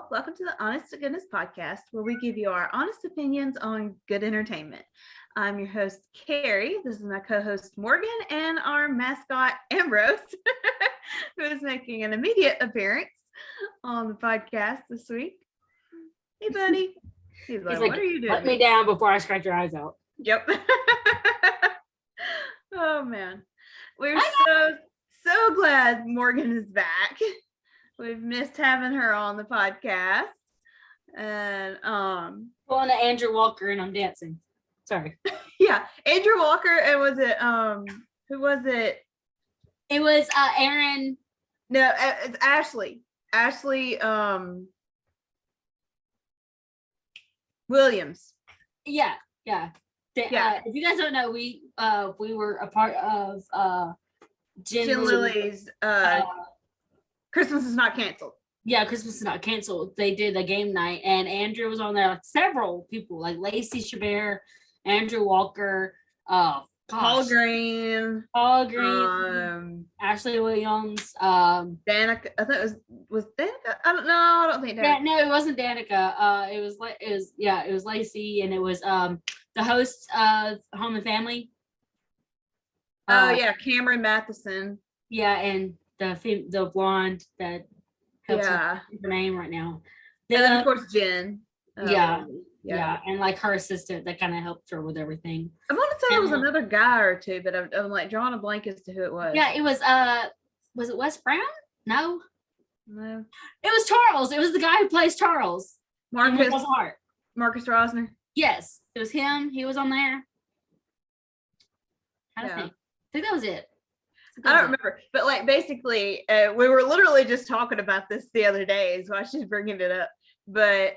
Welcome to the Honest to Goodness podcast, where we give you our honest opinions on good entertainment. I'm your host, Kerri. This is my co-host, Morgan, and our mascot, Ambrose, who is making an immediate appearance on the podcast this week. Hey, buddy. He's like, what are you doing? Let me down before I scratch your eyes out. Yep. Oh, man. We're so glad Morgan is back. We've missed having her on the podcast. And Pulling to Andrew Walker and I'm dancing. Sorry. Yeah, Andrew Walker, and was it who was it? It was Aaron. No, it's Ashley. Ashley Williams. Yeah. If you guys don't know, we were a part of Jen Lily's Christmas is Not Canceled. Yeah, Christmas is Not Canceled. They did a game night, and Andrew was on there. Like several people, like Lacey Chabert, Andrew Walker, Paul Green, Ashley Williams, Danica. I think it was Danica. I don't know. I don't think Danica. No, it wasn't Danica. It was Lacey, and it was the host of Home and Family. Cameron Matheson. Yeah, and the blonde that helps her name right now. And then of course Jen. Yeah, and like her assistant that kind of helped her with everything. I want to say it was another guy or two, but I'm like drawing a blank as to who it was. Yeah, it was it Wes Brown? No. It was Charles. It was the guy who plays Charles. Marcus Rosner. Yes, it was him. He was on there. I think that was it. I don't remember, but like basically we were literally just talking about this the other day, is why she's bringing it up. But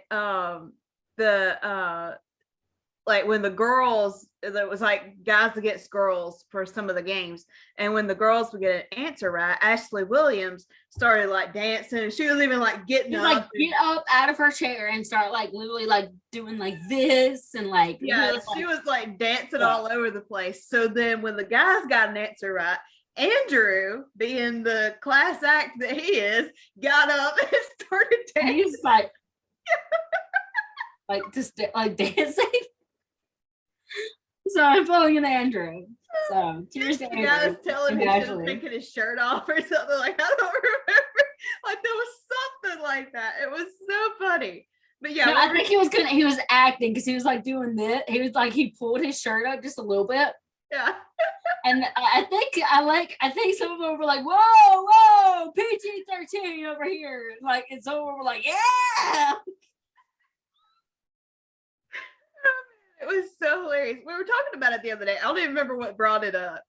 like when the girls, there was like guys against girls for some of the games, and when the girls would get an answer right, Ashley Williams started like dancing, and she was even like getting up, get up out of her chair and start like literally like doing like this and like she was like dancing all over the place. So then when the guys got an answer right, Andrew, being the class act that he is, got up and started dancing. He's like, just like dancing. So I'm following in Andrew. So cheers to Andrew. The guy was telling me he was taking his shirt off or something. Like, I don't remember. Like there was something like that. It was so funny. But yeah, I think he was acting because he was like doing this. He was like, he pulled his shirt up just a little bit. Yeah. And I think some of them were like, whoa, PG-13 over here. Like, and some of them were like, yeah. It was so hilarious. We were talking about it the other day. I don't even remember what brought it up,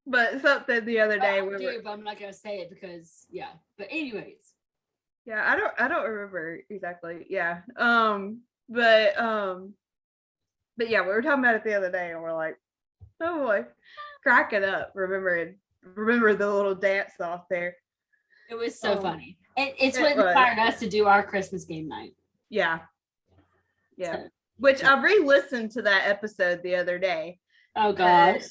but something the other day. But I'm not gonna say it because But anyways. Yeah, I don't remember exactly. Yeah. But yeah, we were talking about it the other day, and we're like, oh boy, cracking up. Remember the little dance off there. It was so funny. It's what inspired us to do our Christmas game night. Yeah. So, which I re-listened to that episode the other day. Oh gosh.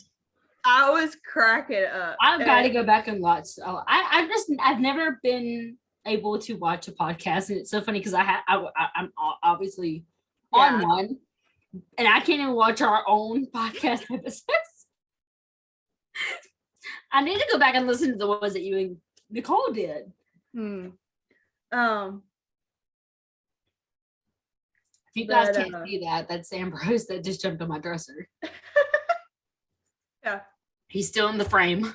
I was cracking up. I've got to go back and watch. I've never been able to watch a podcast, and it's so funny because I'm obviously on one, and I can't even watch our own podcast episodes. I need to go back and listen to the ones that you and Nicole did. If you guys can't see that, that's Ambrose that just jumped on my dresser. Yeah. He's still in the frame.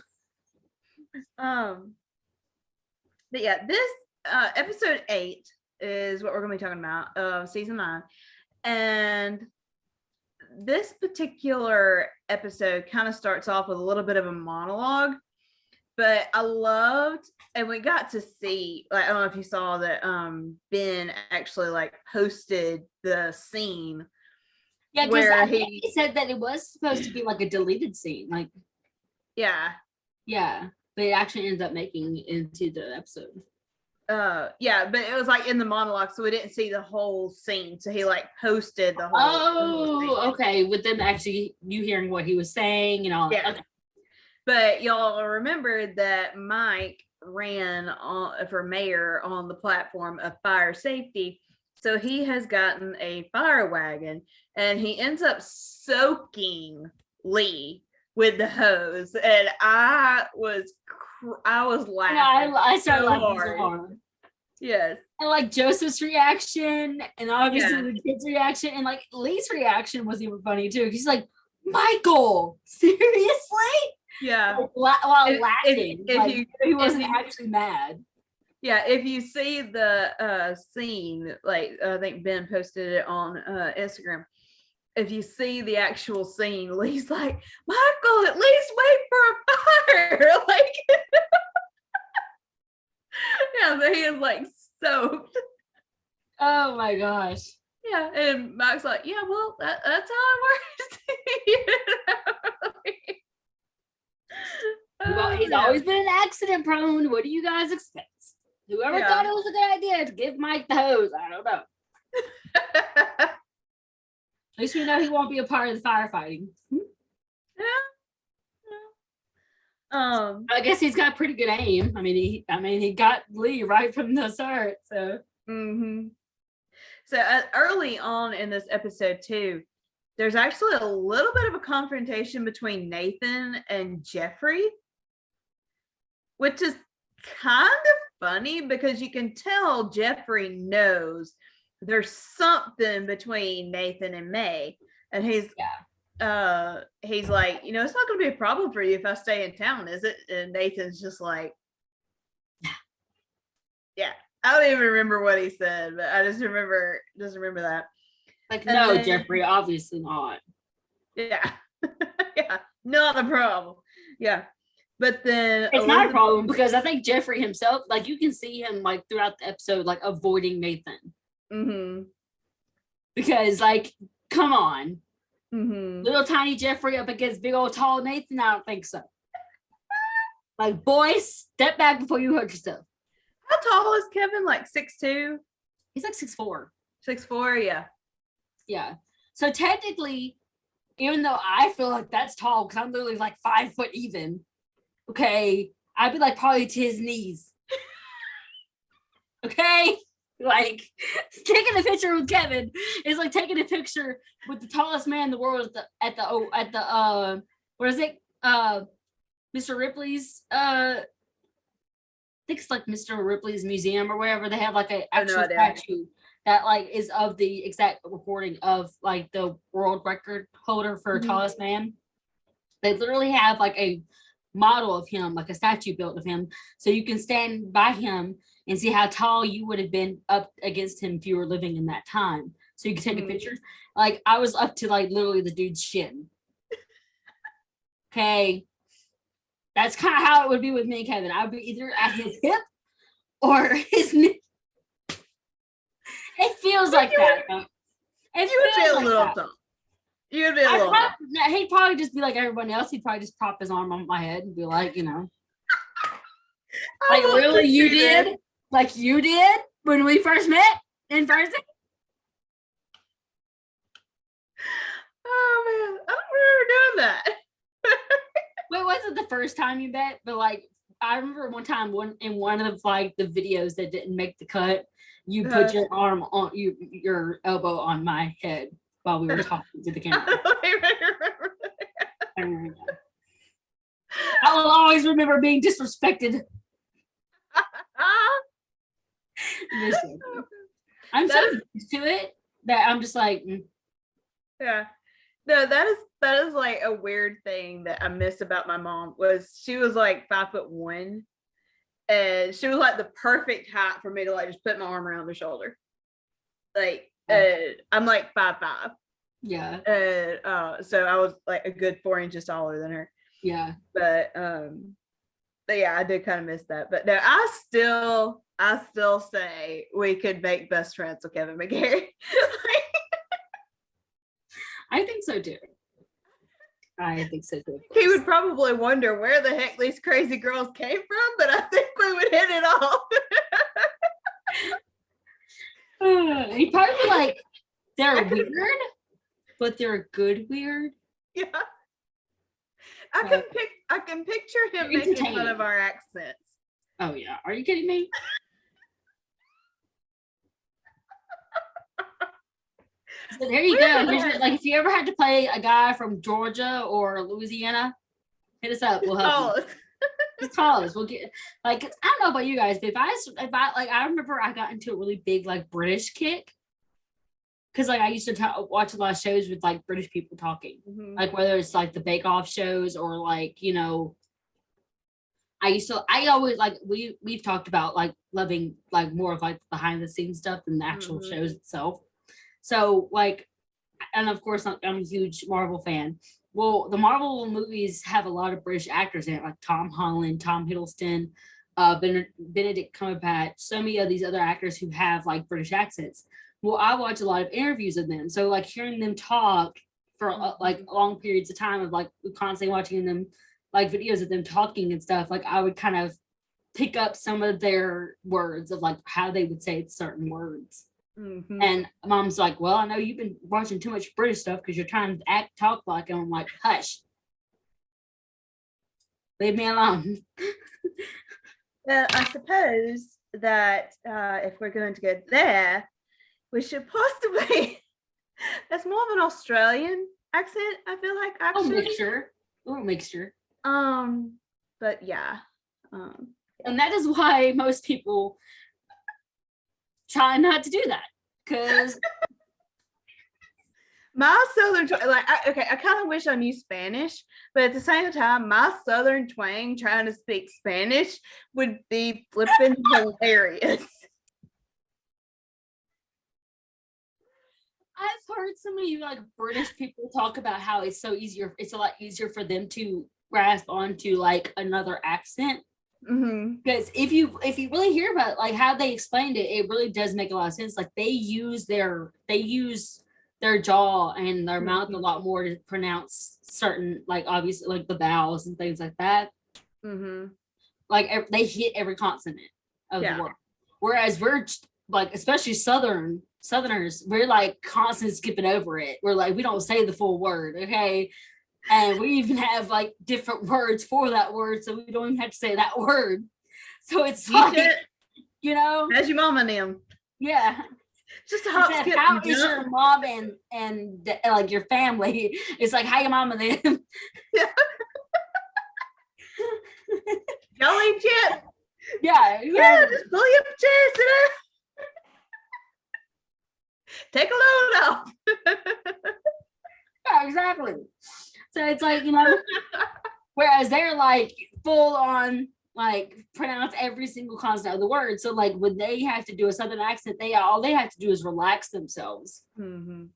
But yeah, this episode 8 is what we're going to be talking about of season 9. And this particular episode kind of starts off with a little bit of a monologue, but I loved, and we got to see, like, I don't know if you saw that Ben actually like posted the scene. Yeah, because he said that it was supposed to be like a deleted scene, like yeah, but it actually ended up making it into the episode. Yeah, but it was like in the monologue, so we didn't see the whole scene. So he like posted the whole. Oh, okay. With them actually, you hearing what he was saying and all. Yeah. Okay. But y'all remember that Mike ran for mayor on the platform of fire safety. So he has gotten a fire wagon, and he ends up soaking Lee with the hose, and I was laughing. Yeah, I started laughing so hard. Yes. And like Joseph's reaction, and obviously the kids' reaction, and like Lee's reaction was even funny too. He's like, "Michael, seriously?" Yeah. Like, while laughing, he wasn't actually mad. Yeah, if you see the scene, like I think Ben posted it on Instagram. If you see the actual scene, Lee's like, "Michael, at least wait for a fire." Like, yeah, but he is like soaked. Oh my gosh. Yeah, and Mike's like, "Yeah, well, that's how it works." Well, he's always been accident prone. What do you guys expect? Whoever thought it was a good idea to give Mike the hose, I don't know. At least we know he won't be a part of the firefighting. I guess he's got pretty good aim. I mean, he got Lee right from the start. So. So early on in this episode too, there's actually a little bit of a confrontation between Nathan and Jeffrey, which is kind of funny because you can tell Jeffrey knows there's something between Nathan and May, and he's like, you know, it's not going to be a problem for you if I stay in town, is it? And Nathan's just like, yeah. I don't even remember what he said, but I just remember that. Like, and no, then, Jeffrey, obviously not. Yeah. Yeah, not a problem. Yeah. But then it's not a problem because I think Jeffrey himself, like, you can see him like throughout the episode, like avoiding Nathan. Because, like, come on. Little tiny Jeffrey up against big old tall Nathan, I don't think so. Like, boys, step back before you hurt yourself. How tall is Kevin? Like 6'2"? He's like 6'4". 6'4", yeah. Yeah. So technically, even though I feel like that's tall, because I'm literally like 5 foot even, okay, I'd be like probably to his knees. Okay? Like, taking a picture with Kevin is like taking a picture with the tallest man in the world at the what is it? Mr. Ripley's I think it's like Mr. Ripley's museum or wherever. They have like an actual statue that like is of the exact recording of like the world record holder for tallest man. They literally have like a model of him, like a statue built of him, so you can stand by him and see how tall you would have been up against him if you were living in that time. So you can take a picture. Like, I was up to like literally the dude's shin. Okay. That's kind of how it would be with me and Kevin. I would be either at his hip or his knee. It feels like that. You would be a little tall. You would be a little tall. He'd probably just be like everyone else. He'd probably just prop his arm on my head and be like, you know. Like, really, you did? Like you did when we first met in person? Oh, man. I don't remember doing that. Well, it wasn't the first time you met, but like I remember one time in one of like the videos that didn't make the cut, you put your arm on your elbow on my head while we were talking to the camera. I I will always remember being disrespected. Listen, I'm so used to it that I'm just like, Yeah. No, that is like a weird thing that I miss about my mom was she was like 5'1", and she was like the perfect height for me to like just put my arm around her shoulder. Like I'm like 5'5". yeah. So I was like a good 4 inches taller than her. Yeah. But yeah, I did kind of miss that. But no, I still say we could make best friends with Kevin McGarry. I think so too. I think so too. He would probably wonder where the heck these crazy girls came from, but I think we would hit it off. He'd probably be like, they're weird, but they're good weird. Yeah. I can picture him making fun of our accents. Oh yeah. Are you kidding me? So there you go. Like if you ever had to play a guy from Georgia or Louisiana, hit us up. We'll help you. Just call us. We'll get like I don't know about you guys, but if I like I remember I got into a really big like British kick because like I used to watch a lot of shows with like British people talking, like whether it's like the Bake Off shows or like I always like we've talked about like loving like more of like behind the scenes stuff than the actual shows itself. So like, and of course I'm a huge Marvel fan. Well, the Marvel movies have a lot of British actors in it, like Tom Holland, Tom Hiddleston, Benedict Cumberbatch, so many of these other actors who have like British accents. Well, I watch a lot of interviews of them, so like hearing them talk for like long periods of time of like constantly watching them, like videos of them talking and stuff. Like I would kind of pick up some of their words of like how they would say certain words. And mom's like, well, I know you've been watching too much British stuff because you're trying to talk like, and I'm like, hush, leave me alone. Well, I suppose that if we're going to go there, we should possibly, that's more of an Australian accent, I feel like, actually. A little mixture. But yeah. And that is why most people try not to do that, because my southern I kind of wish I knew Spanish, but at the same time my southern twang trying to speak Spanish would be flipping hilarious. I've heard so many like British people talk about how it's a lot easier for them to grasp onto like another accent. Because if you really hear about like how they explained it, it really does make a lot of sense. Like they use their jaw and their mouth a lot more to pronounce certain, like obviously like the vowels and things like that. Like they hit every consonant of the word, whereas we're like, especially Southerners, we're like constantly skipping over it. We're like, we don't say the full word, okay? And we even have like different words for that word, so we don't even have to say that word. So it's like, as your mom and them. Yeah. Just a hop, skip, how is your mom and like your family? It's like, how your mom and them. Y'all ain't yet. Yeah, just pull you up a chair, sit down. Take a load off. Yeah, exactly. So it's like, whereas they're like full on like pronounce every single consonant of the word. So like when they have to do a Southern accent, all they have to do is relax themselves.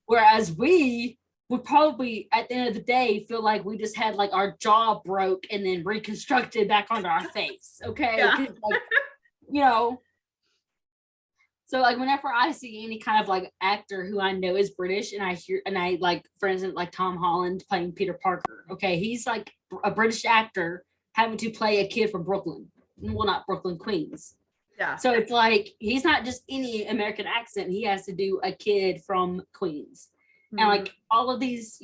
Whereas we would probably at the end of the day feel like we just had like our jaw broke and then reconstructed back onto our face. Okay. Yeah. Like, so like whenever I see any kind of like actor who I know is British and I like, for instance, like Tom Holland playing Peter Parker. Okay. He's like a British actor having to play a kid from Brooklyn. Well, not Brooklyn, Queens. Yeah. So it's like, he's not just any American accent. He has to do a kid from Queens. And like all of these,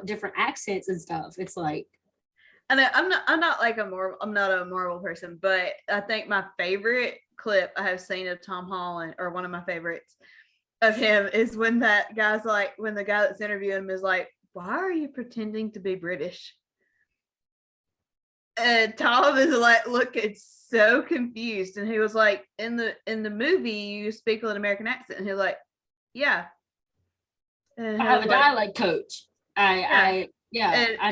different accents and stuff. It's like, and I'm not a Marvel person, but I think my favorite clip I have seen of Tom Holland, or one of my favorites of him, is when that guy's like, when the guy that's interviewing him is like, why are you pretending to be British? And Tom is like looking so confused, and he was like, in the movie you speak with an American accent, and he was like, yeah. And I he have was a like, dialect coach. I'm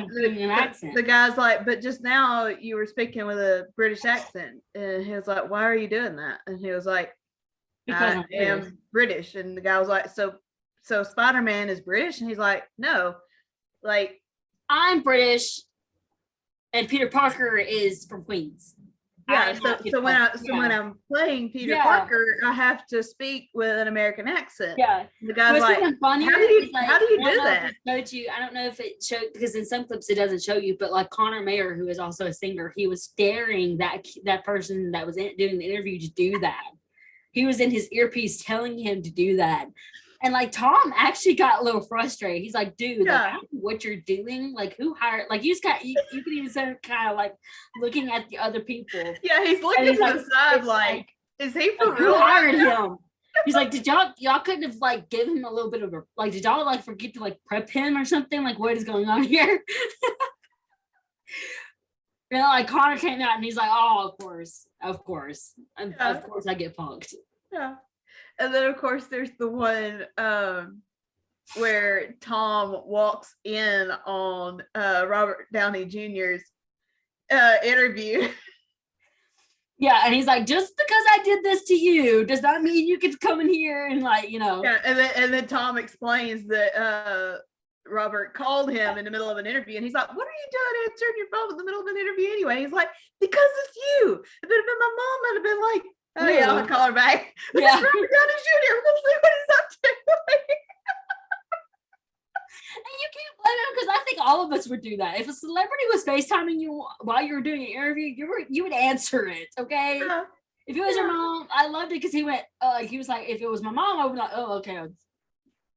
doing an accent. The guy's like, but just now you were speaking with a British accent. And he was like, why are you doing that? And he was like, Because I I'm British. am British. And the guy was like, so Spider-Man is British? And he's like, no, like, I'm British, and Peter Parker is from Queens. yeah. So when I'm playing Peter Parker, I have to speak with an American accent. Yeah. The guy's like, funnier, how do you I do that? I don't know if it showed, because in some clips it doesn't show you, but like Connor Mayer, who is also a singer, he was staring that person that was doing the interview to do that. He was in his earpiece telling him to do that. And like Tom actually got a little frustrated. He's like, dude, like, I don't know what you're doing. Like, who hired? Like, you just got you can even say kind of like looking at the other people. Yeah, he's looking to the side like, is he for real? Who hired him? He's like, did y'all couldn't have like give him a little bit of a like, did y'all like forget to like prep him or something? Like, what is going on here? You know, like Connor came out and he's like, oh, of course, of course I get punked. Yeah. And then of course there's the one where Tom walks in on Robert Downey Jr.'s interview. Yeah, and he's like, just because I did this to you does not mean you can come in here and like, you know. Yeah, and then Tom explains that Robert called him in the middle of an interview, and he's like, what are you doing answering your phone in the middle of an interview anyway? He's like, because it's you. If it had been my mom, I'd have been like, oh yeah, I'll call her back. But it's Robert Downey Jr. We're gonna see what he's up to. And you can't blame him, because I think all of us would do that. If a celebrity was FaceTiming you while you were doing an interview, you would answer it, okay? Yeah. If it was your mom, I loved it because he went, he was like, if it was my mom, I would be like, oh, okay.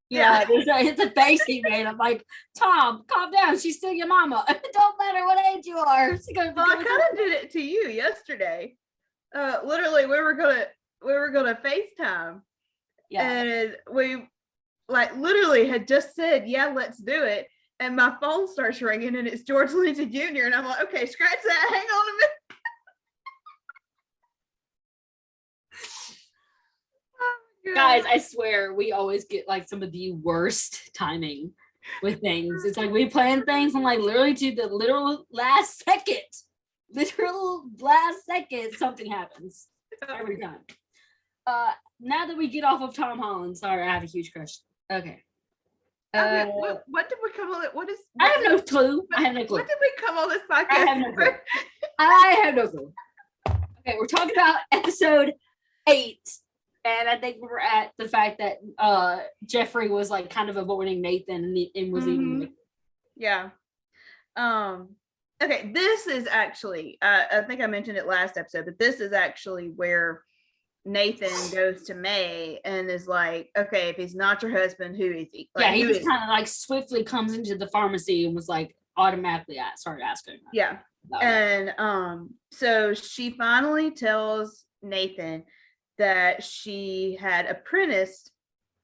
Yeah, it's a face he made. I'm like, Tom, calm down. She's still your mama. It don't matter what age you are. Well, I kind of did it to you yesterday. Literally, we were gonna FaceTime. Yeah. And we like literally had just said, yeah, let's do it. And my phone starts ringing and it's George Lindsay Jr. And I'm like, okay, scratch that. Hang on a minute. Guys, I swear we always get like some of the worst timing with things. It's like we plan things and like literally to the literal last second something happens every time. Now that we get off of Tom Holland, sorry, I have a huge crush. Okay. What did we come on? I have no clue. I have no clue. What did we come on this podcast? I have no clue. I have no clue. Okay, we're talking about episode 8. And I think we're at the fact that Jeffrey was like kind of avoiding Nathan and was even. Yeah. Okay, this is actually, I think I mentioned it last episode, but this is actually where Nathan goes to May and is like, okay, if he's not your husband, who is he? Like, yeah, he just kind of like swiftly comes into the pharmacy and was like automatically started asking. Yeah. And so she finally tells Nathan that she had apprenticed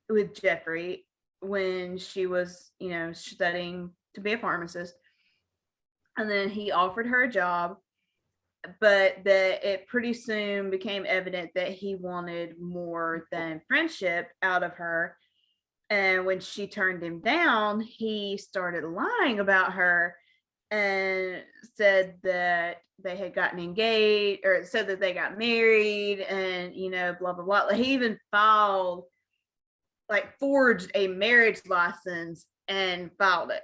with Jeffrey when she was, studying to be a pharmacist. And then he offered her a job, but that it pretty soon became evident that he wanted more than friendship out of her. And when she turned him down, he started lying about her and said that they had gotten engaged, or said that they got married, and blah blah blah. He even forged a marriage license and filed it.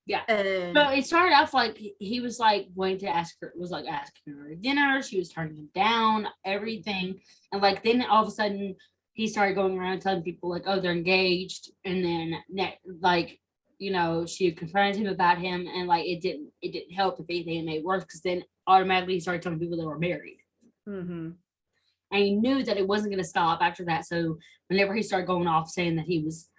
Yeah. So it started off like he was like going to asking her to dinner. She was turning him down, everything. And like then all of a sudden he started going around telling people like, oh, they're engaged. And then she confronted him about him, and like it didn't help. If anything, it made worse, because then automatically he started telling people they were married. Mm-hmm. And he knew that it wasn't going to stop after that. So whenever he started going off saying that he was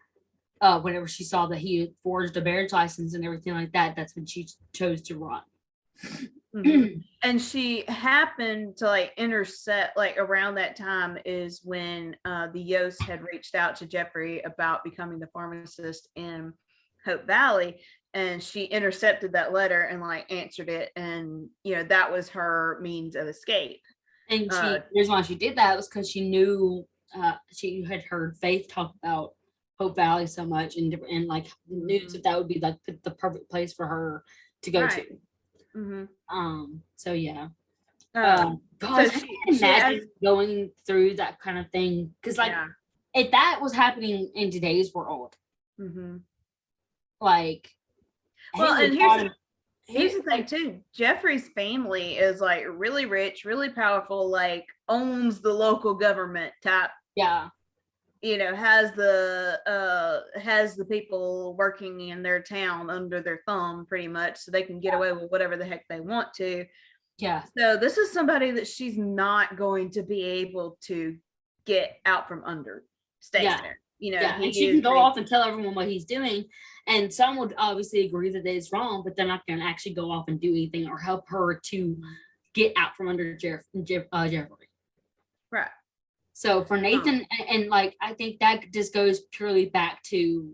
whenever she saw that he had forged a marriage license and everything like that, that's when she chose to run. Mm-hmm. And she happened to intersect around that time is when the Yost had reached out to Jeffrey about becoming the pharmacist in Hope Valley. and she intercepted that letter and like answered it, and that was her means of escape. And the reason why she did that was because she knew she had heard Faith talk about Hope Valley so much, and like knew that would be like the perfect place for her to go to. So yeah. God, so I can imagine going through that kind of thing, because like if that was happening in today's world, like, well, and here's the thing too. Jeffrey's family is like really rich, really powerful, like owns the local government type. Yeah. Has the people working in their town under their thumb pretty much, so they can get away with whatever the heck they want to. Yeah. So this is somebody that she's not going to be able to get out from under. Stay there. And she can go off and tell everyone what he's doing, and some would obviously agree that it's wrong, but they're not going to actually go off and do anything or help her to get out from under Jeffrey. Right. So for Nathan, and like I think that just goes purely back to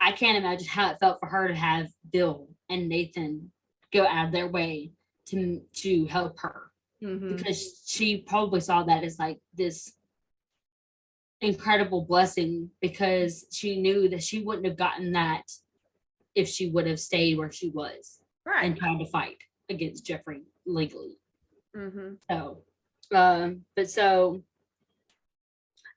I can't imagine how it felt for her to have Bill and Nathan go out of their way to help her, because she probably saw that as like this incredible blessing, because she knew that she wouldn't have gotten that if she would have stayed where she was and tried to fight against Jeffrey legally. So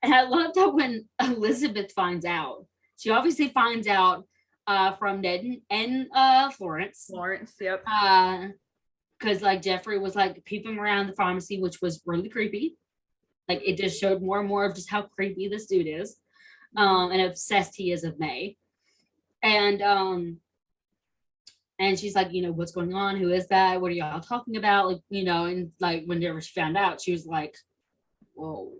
and I love that when Elizabeth finds out, she obviously finds out from Ned and Florence. Yep. Because like Jeffrey was like peeping around the pharmacy, which was really creepy. Like it just showed more and more of just how creepy this dude is, and obsessed he is of May. And she's like, what's going on? Who is that? What are y'all talking about? Like, and like whenever she found out, she was like, whoa.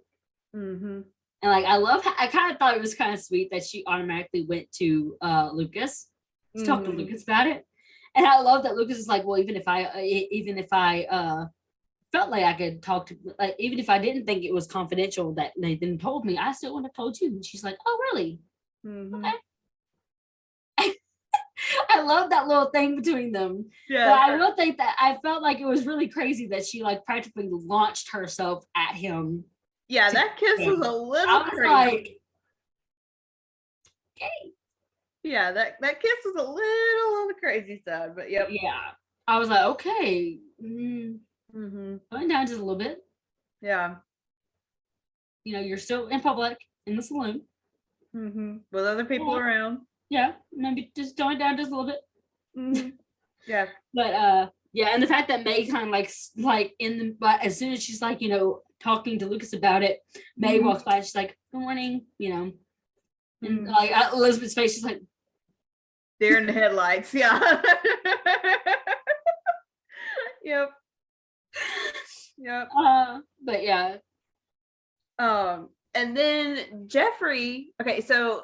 And like I kind of thought it was kind of sweet that she automatically went to Lucas to talk to Lucas about it. And I love that Lucas is like, well, even if I felt like I could talk to, like, even if I didn't think it was confidential that Nathan told me, I still would have told you. And she's like, oh, really? Okay. I love that little thing between them. Yeah. But I will think that I felt like it was really crazy that she like practically launched herself at him. Yeah, that kiss was a little crazy. Like, okay. Yeah, that kiss was a little on the crazy side, but yep. Yeah. I was like, okay. Going down just a little bit. Yeah. You're still in public in the saloon. With other people around. Yeah, maybe just going down just a little bit. Yeah. But yeah, and the fact that May kind of like in the, but as soon as she's like, talking to Lucas about it, May walks by, she's like, good morning, and like Elizabeth's face is like deer in the headlights. Yeah. Yep. But yeah. And then Jeffrey, okay, so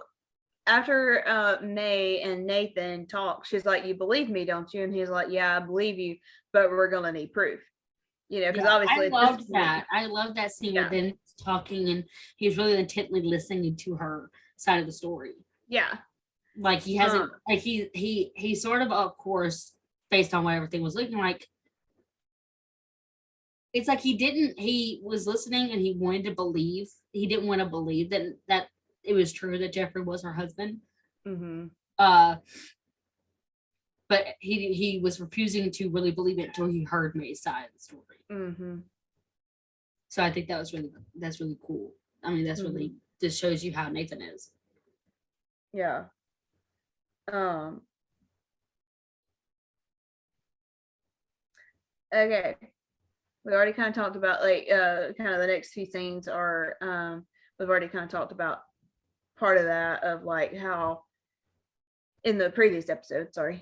after May and Nathan talk, she's like, you believe me, don't you? And he's like, yeah, I believe you, but we're gonna need proof. Because obviously I loved that. I love that scene with them talking, and he's really intently listening to her side of the story. Yeah. Like he hasn't like he sort of course, based on what everything was looking like. It's like he was listening and he wanted to believe. He didn't want to believe that it was true that Jeffrey was her husband. But he was refusing to really believe it until he heard May's side of the story. So I think that's really cool. I mean, that's really just shows you how Nathan is. Yeah. Okay. We already kind of talked about like kind of the next few scenes are we've already kind of talked about part of that, of like how in the previous episode, to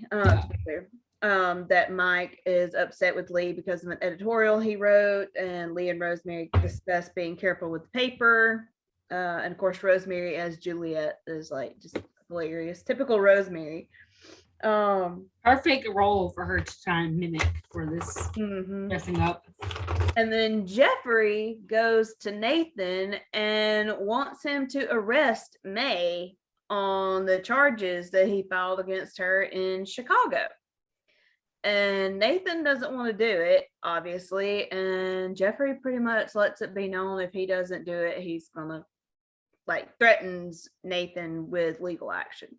be clear, that Mike is upset with Lee because of an editorial he wrote, and Lee and Rosemary discuss being careful with the paper, and of course Rosemary as Juliet is like just hilarious, typical Rosemary. Perfect role for her to try and mimic for this dressing up. And then Jeffrey goes to Nathan and wants him to arrest May on the charges that he filed against her in Chicago. And Nathan doesn't want to do it, obviously. And Jeffrey pretty much lets it be known if he doesn't do it, he's going to, like, threatens Nathan with legal action.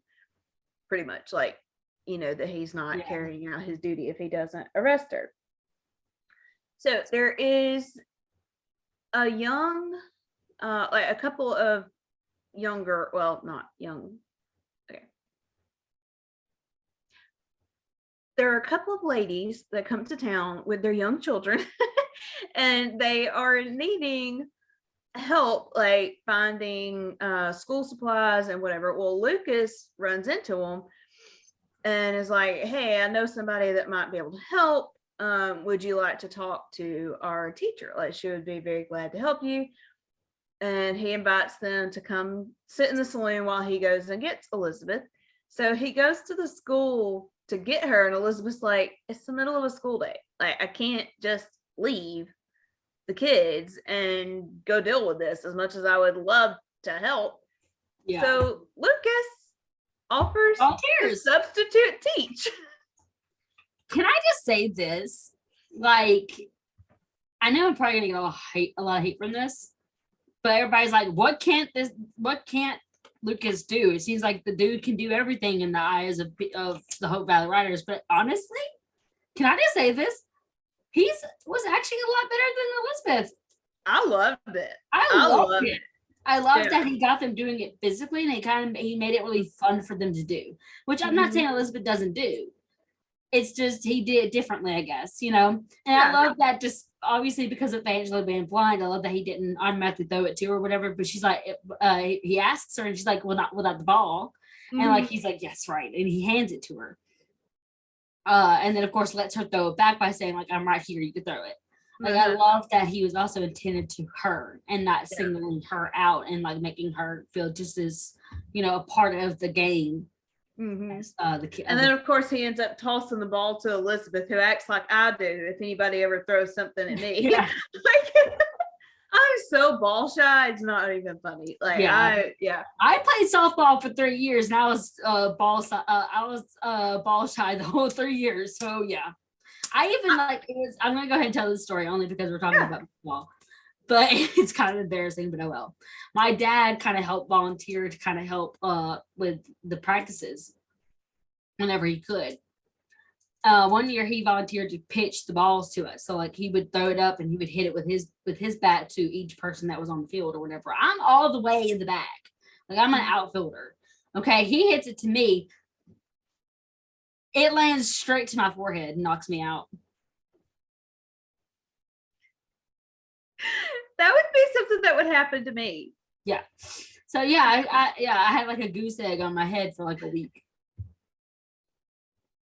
Pretty much, like, that he's not carrying out his duty if he doesn't arrest her. So there is a young, like a couple of younger, well, not young. Okay. There are a couple of ladies that come to town with their young children and they are needing help, like finding school supplies and whatever. Well, Lucas runs into them and is like, hey, I know somebody that might be able to help. Would you like to talk to our teacher? Like, she would be very glad to help you. And he invites them to come sit in the saloon while he goes and gets Elizabeth. So he goes to the school to get her, and Elizabeth's like, it's the middle of a school day. Like, I can't just leave the kids and go deal with this, as much as I would love to help. Yeah. So Lucas offers to substitute teach. Can I just say this? Like, I know I'm probably gonna get a lot of hate from this, but everybody's like, what can't Lucas do? It seems like the dude can do everything in the eyes of the Hope Valley Riders. But honestly, can I just say this? He was actually a lot better than Elizabeth. I loved it. I loved it. I loved that he got them doing it physically, and he made it really fun for them to do, which I'm not saying Elizabeth doesn't do. It's just he did it differently, I guess, And I love that, just obviously because of Angela being blind, I love that he didn't automatically throw it to her or whatever. But she's like, he asks her, and she's like, well, not without the ball. And like, he's like, yes, right. And he hands it to her. And then, of course, lets her throw it back by saying, like, I'm right here, you can throw it. Like, I love that he was also intended to her and not singling her out and, like, making her feel just as, a part of the game. As, and then, of course, he ends up tossing the ball to Elizabeth, who acts like I do if anybody ever throws something at me. Like, I'm so ball shy, it's not even funny. Like, I played softball for 3 years, and I was ball shy the whole 3 years. So yeah, I even I'm gonna go ahead and tell this story only because we're talking about football, but it's kind of embarrassing. But oh well. My dad kind of helped volunteer to kind of help with the practices whenever he could. One year he volunteered to pitch the balls to us. So like he would throw it up and he would hit it with his bat to each person that was on the field or whatever. I'm all the way in the back. Like, I'm an outfielder. Okay. He hits it to me. It lands straight to my forehead and knocks me out. That would be something that would happen to me. Yeah. So yeah, I had like a goose egg on my head for like a week.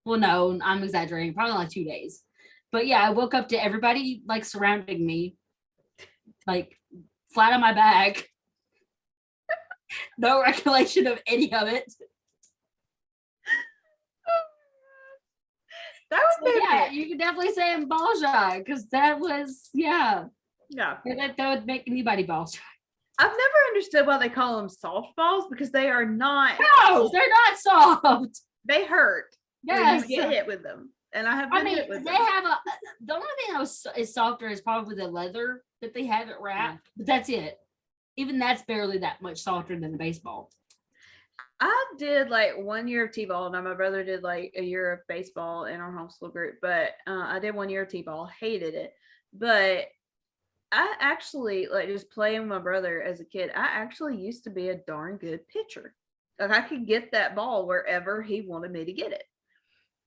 Well, no, I'm exaggerating. Probably like 2 days. But yeah, I woke up to everybody like surrounding me, like flat on my back. No recollection of any of it. That would be you can definitely say I'm ball shy because that was that would make anybody ball shy. I've never understood why they call them softballs, because they are not. No, they're not soft. They hurt. Yes, when you get hit with them, and I have been hit with them. They have the only thing that is softer is probably the leather that they have it wrapped, but that's it. Even that's barely that much softer than the baseball. I did like 1 year of t-ball. Now my brother did like a year of baseball in our homeschool group, but I did 1 year of t-ball. Hated it, but I actually, like, just playing with my brother as a kid, I actually used to be a darn good pitcher. Like, I could get that ball wherever he wanted me to get it.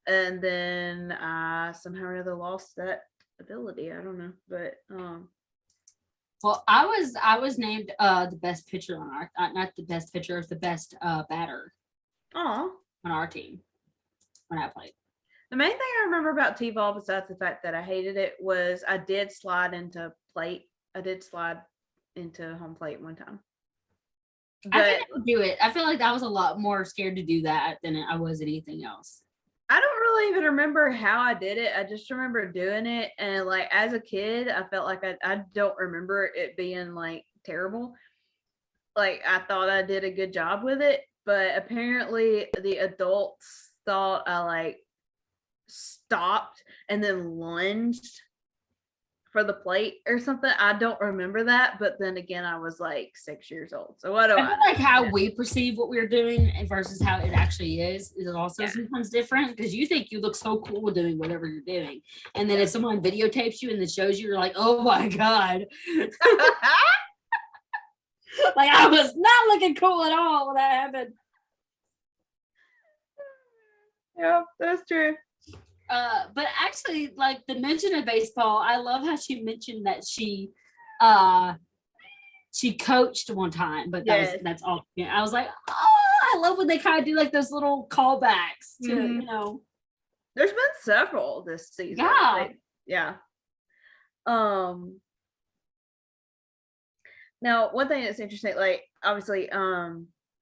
And then I somehow or another lost that ability. I don't know. But well, I was named the best pitcher on our not the best pitcher, the best batter on our team when I played. The main thing I remember about t-ball, besides the fact that I hated it, was I did slide into plate. I did slide into home plate one time. But I didn't do it. I feel like I was a lot more scared to do that than I was anything else. I don't really even remember how I did it. I just remember doing it. And like, as a kid, I felt like I don't remember it being like terrible. Like, I thought I did a good job with it. but apparently the adults thought I like stopped and then lunged for the plate or something. I don't remember that, but then again, I was like 6 years old. So what do I feel like how we perceive what we're doing versus how it actually is also sometimes different, because you think you look so cool doing whatever you're doing. And then if someone videotapes you and then shows you, you're like, oh my God. Like I was not looking cool at all when that happened. Yeah, that's true. But actually, like the mention of baseball, I love how she mentioned that she coached one time, but that's all. Yeah, I was like, oh, I love when they kind of do like those little callbacks to There's been several this season. Yeah. Now, one thing that's interesting, like obviously,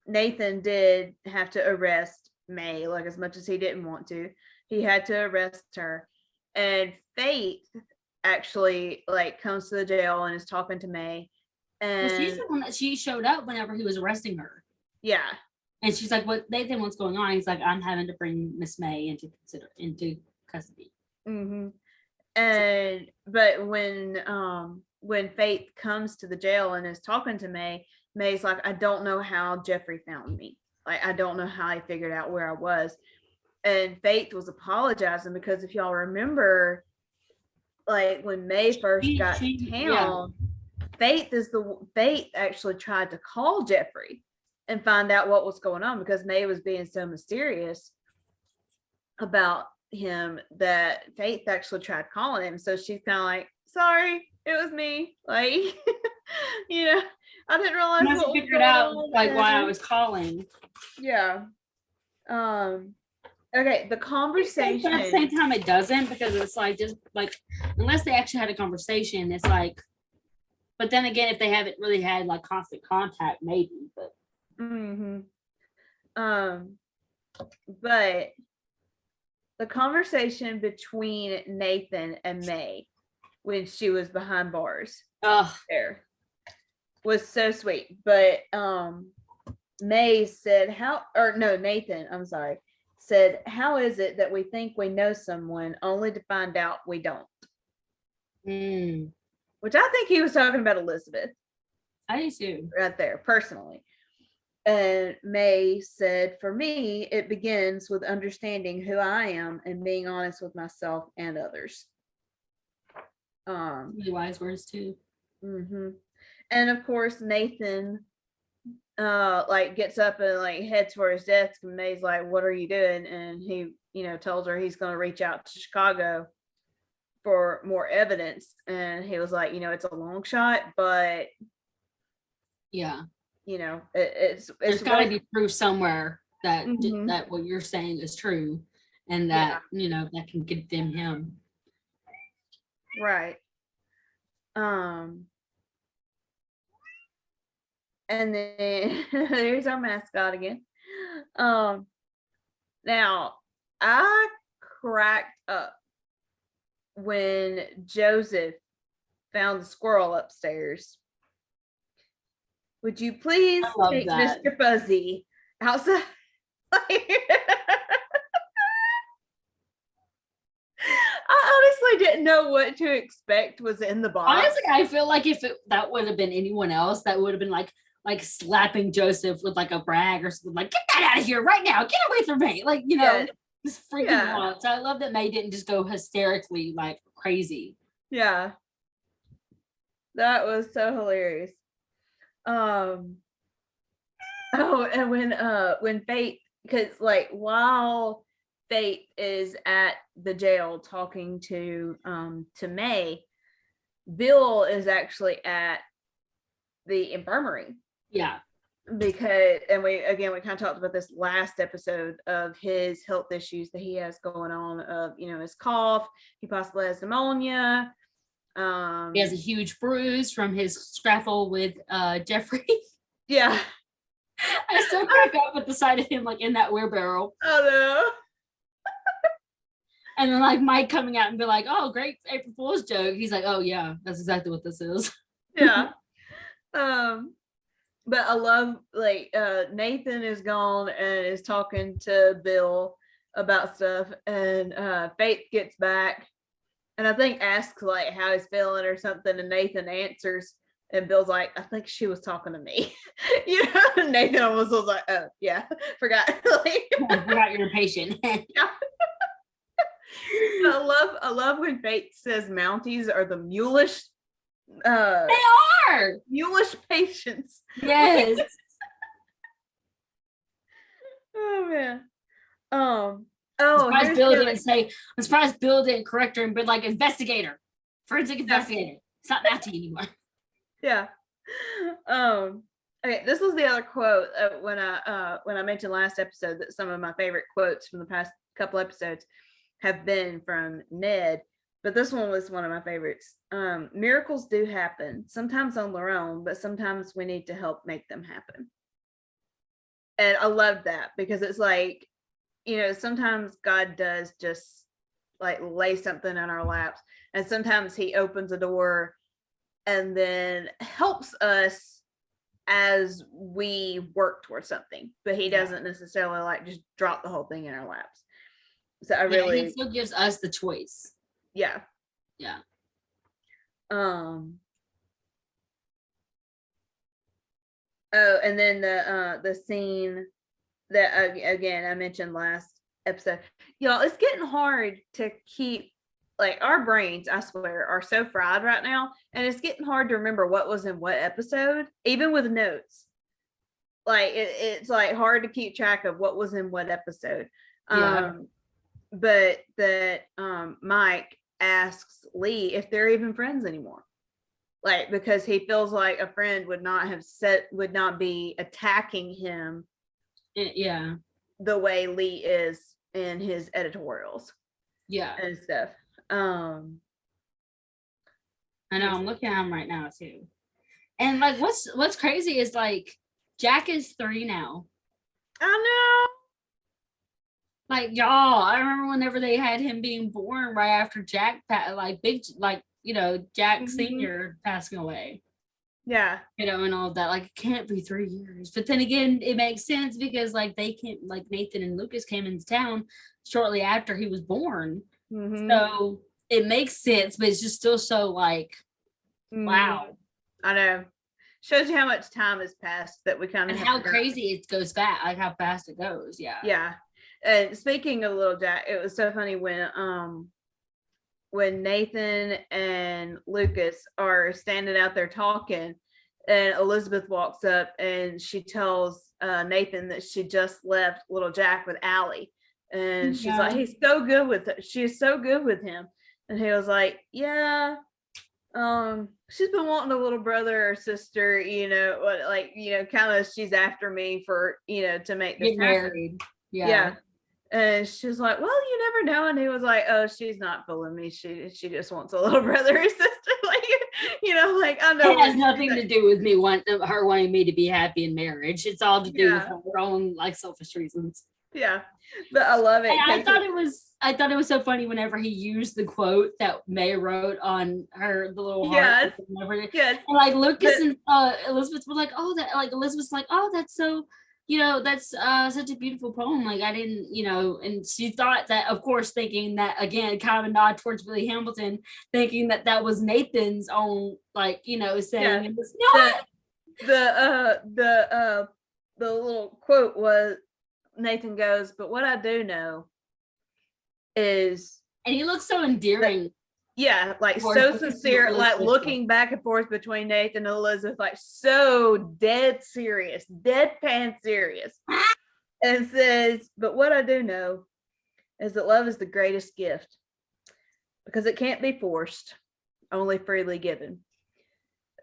Nathan did have to arrest May, like as much as he didn't want to. He had to arrest her, and Faith actually like comes to the jail and is talking to May. And she's the one that she showed up whenever he was arresting her. Yeah. And she's like, "What, Nathan? What's going on?" He's like, "I'm having to bring Miss May into custody." Mm-hmm. And but when Faith comes to the jail and is talking to May, May's like, "I don't know how Jeffrey found me. Like, I don't know how he figured out where I was." And Faith was apologizing because if y'all remember, like when May first got to town, Faith actually tried to call Jeffrey and find out what was going on because May was being so mysterious about him that Faith actually tried calling him. So she's kind of like, "Sorry, it was me." Like, I didn't realize what was figured out like why I was calling. Yeah. Okay, the conversation. But at the same time, it doesn't, because it's like just like unless they actually had a conversation, it's like. But then again, if they haven't really had like constant contact, maybe. But. But the conversation between Nathan and May when she was behind bars there was so sweet. But May said, Nathan, I'm sorry, said, "How is it that we think we know someone only to find out we don't?" Which I think he was talking about Elizabeth. I do too. Right there, personally. And May said, "For me, it begins with understanding who I am and being honest with myself and others." Really wise words too. And of course, Nathan like gets up and like heads for his desk, and May's like, "What are you doing?" And he, tells her he's going to reach out to Chicago for more evidence. And he was like, "It's a long shot, but yeah, it's got to be proof somewhere that that what you're saying is true, and that that can condemn him." Right. And then there's our mascot again. Now I cracked up when Joseph found the squirrel upstairs. "Would you please take Mr. Fuzzy outside?" I honestly didn't know what to expect was in the box. Honestly, I feel like if that would have been anyone else, that would have been like slapping Joseph with like a brag or something, like, "Get that out of here right now, get away from me," like just freaking out. So I love that May didn't just go hysterically like crazy. Yeah, that was so hilarious. And when Faith, because like while Faith is at the jail talking to May, Bill is actually at the infirmary. Yeah. Because, and we kind of talked about this last episode of his health issues that he has going on, of his cough, he possibly has pneumonia. He has a huge bruise from his scraffle with Jeffrey. Yeah. I still crack up at the sight of him like in that wheelbarrow. Oh no. And then like Mike coming out and be like, "Oh, great April Fool's joke." He's like, "Oh yeah, that's exactly what this is." Yeah. But I love like Nathan is gone and is talking to Bill about stuff, and Faith gets back and I think asks like how he's feeling or something, and Nathan answers, and Bill's like, I think she was talking to me. You know, Nathan almost was like, oh yeah, forgot. Like, I forgot you're patient. yeah. I love when Faith says Mounties are the mulish They are mulish patients. yes. Oh man. I'm Oh, surprised Bill didn't say. I'm surprised Bill didn't correct her and be like investigator, forensic investigator. It's not Mountie anymore. Yeah. Okay, this was the other quote when I mentioned last episode that some of my favorite quotes from the past couple episodes have been from Ned, but this one was one of my favorites. Miracles do happen, sometimes on their own, but sometimes we need to help make them happen. And I love that because it's like, you know, sometimes God does just like lay something in our laps, and sometimes he opens a door and then helps us as we work towards something, but he doesn't necessarily like just drop the whole thing in our laps. So I really he still gives us the choice. Yeah. Oh, and then the scene that again I mentioned last episode, y'all, it's getting hard to keep, like, our brains, I swear, are so fried right now, and it's getting hard to remember what was in what episode, even with notes. Like it's like hard to keep track of what was in what episode. But that Mike asks Lee if they're even friends anymore, like, because he feels like a friend would not be attacking him the way Lee is in his editorials and stuff. I know, I'm looking at him right now too, and like what's crazy is like Jack is 3 now. I know. Like, y'all, I remember whenever they had him being born right after Jack, Jack Sr. passing away. Yeah. You know, and all of that. Like, it can't be 3 years. But then again, it makes sense because, like, Nathan and Lucas came into town shortly after he was born. Mm-hmm. So it makes sense, but it's just still so, like, wow. I know. Shows you how much time has passed that we kind of and how crazy it goes fast, like how fast it goes. Yeah. And speaking of little Jack, it was so funny when Nathan and Lucas are standing out there talking, and Elizabeth walks up and she tells Nathan that she just left little Jack with Allie, and she's like, he's so good with it. She's so good with him. And he was like, yeah, she's been wanting a little brother or sister, you know, like, you know, kind of, she's after me for, you know, to make this married. Yeah. And she's like, well, you never know. And he was like, oh, she's not fooling me. She just wants a little brother or sister. Like, you know, like, I know it has nothing to do with me her wanting me to be happy in marriage. It's all to do with her own, like, selfish reasons. Yeah. But I love it. And I thought it was so funny whenever he used the quote that May wrote on the little heart. Yes. And like Lucas and Elizabeth were like, oh, that, like, Elizabeth's like, oh, that's so, you know, that's such a beautiful poem. Like, I didn't, you know, and she thought that, of course, thinking that, again, kind of a nod towards Billy Hamilton, thinking that was Nathan's own, like, you know, saying it was not. The little quote was, Nathan goes, but what I do know is, and he looks so endearing. Like so sincere, like looking back and forth between Nathan and Elizabeth, like so deadpan serious, and says, but what I do know is that love is the greatest gift because it can't be forced, only freely given.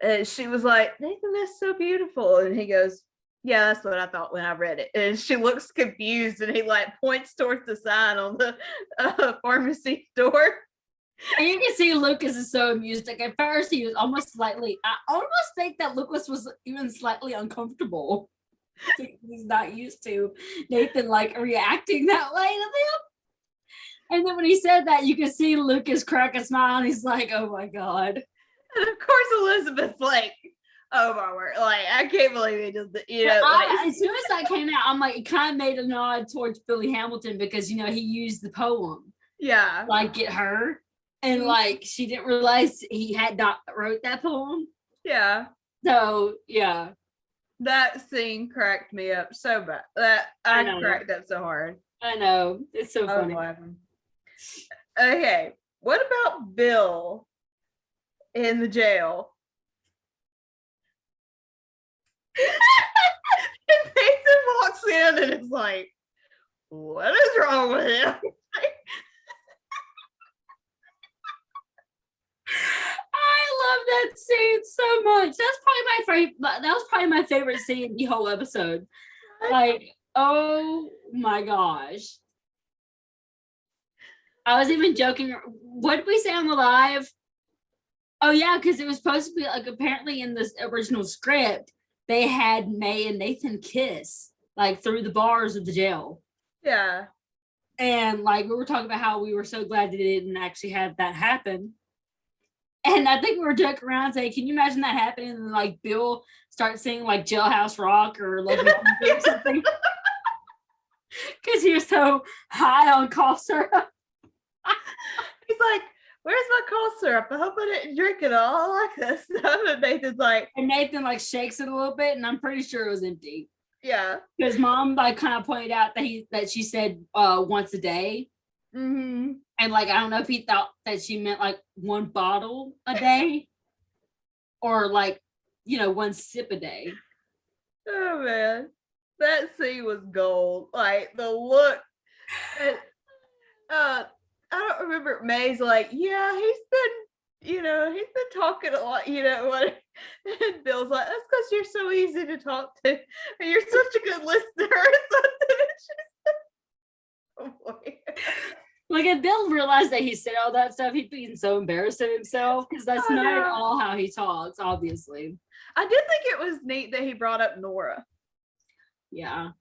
And she was like, Nathan, that's so beautiful. And he goes, yeah, that's what I thought when I read it. And she looks confused, and he like points towards the sign on the pharmacy door. And you can see Lucas is so amused. Like, at first he was almost slightly, I almost think that Lucas was even slightly uncomfortable. He's not used to Nathan like reacting that way to them. And then when he said that, you can see Lucas crack a smile, and he's like, oh my God. And of course Elizabeth's like, Oh my word! Like I can't believe it. Just like As soon as that came out, I'm like, it kind of made a nod towards Billy Hamilton because he used the poem, yeah, like Get Her, and like she didn't realize he had not wrote that poem. yeah. So yeah, That scene cracked me up so bad. That I cracked up so hard. I know, it's so I was funny. laughing. Okay, what about Bill in the jail? And Nathan walks in and is like, "What is wrong with him?" I love that scene so much. That was probably my favorite scene in the whole episode. Like, oh my gosh. I was even joking. What did we say on the live? Oh yeah, because it was supposed to be like apparently in this original script, they had May and Nathan kiss like through the bars of the jail. Yeah. And like we were talking about how we were so glad that it didn't actually have that happen. And I think we were joking around saying, can you imagine that happening? And like Bill starts singing like Jailhouse Rock or like or something. Because he was so high on cough syrup. He's like, "Where's my cough syrup? I hope I didn't drink it all. I like this stuff." And Nathan's like, and Nathan like shakes it a little bit, and I'm pretty sure it was empty. Yeah. Because mom like kind of pointed out that she said once a day. Mm-hmm. And like I don't know if he thought that she meant like one bottle a day or like one sip a day. Oh man, that scene was gold. Like the look. And, I don't remember. May's like, yeah, he's been talking a lot. What? And Bill's like, that's because you're so easy to talk to. And you're such a good listener. Oh boy. Like if Bill realized that he said all that stuff, he'd be so embarrassed of himself because that's not at all how he talks, obviously. I did think it was neat that he brought up Nora. Yeah.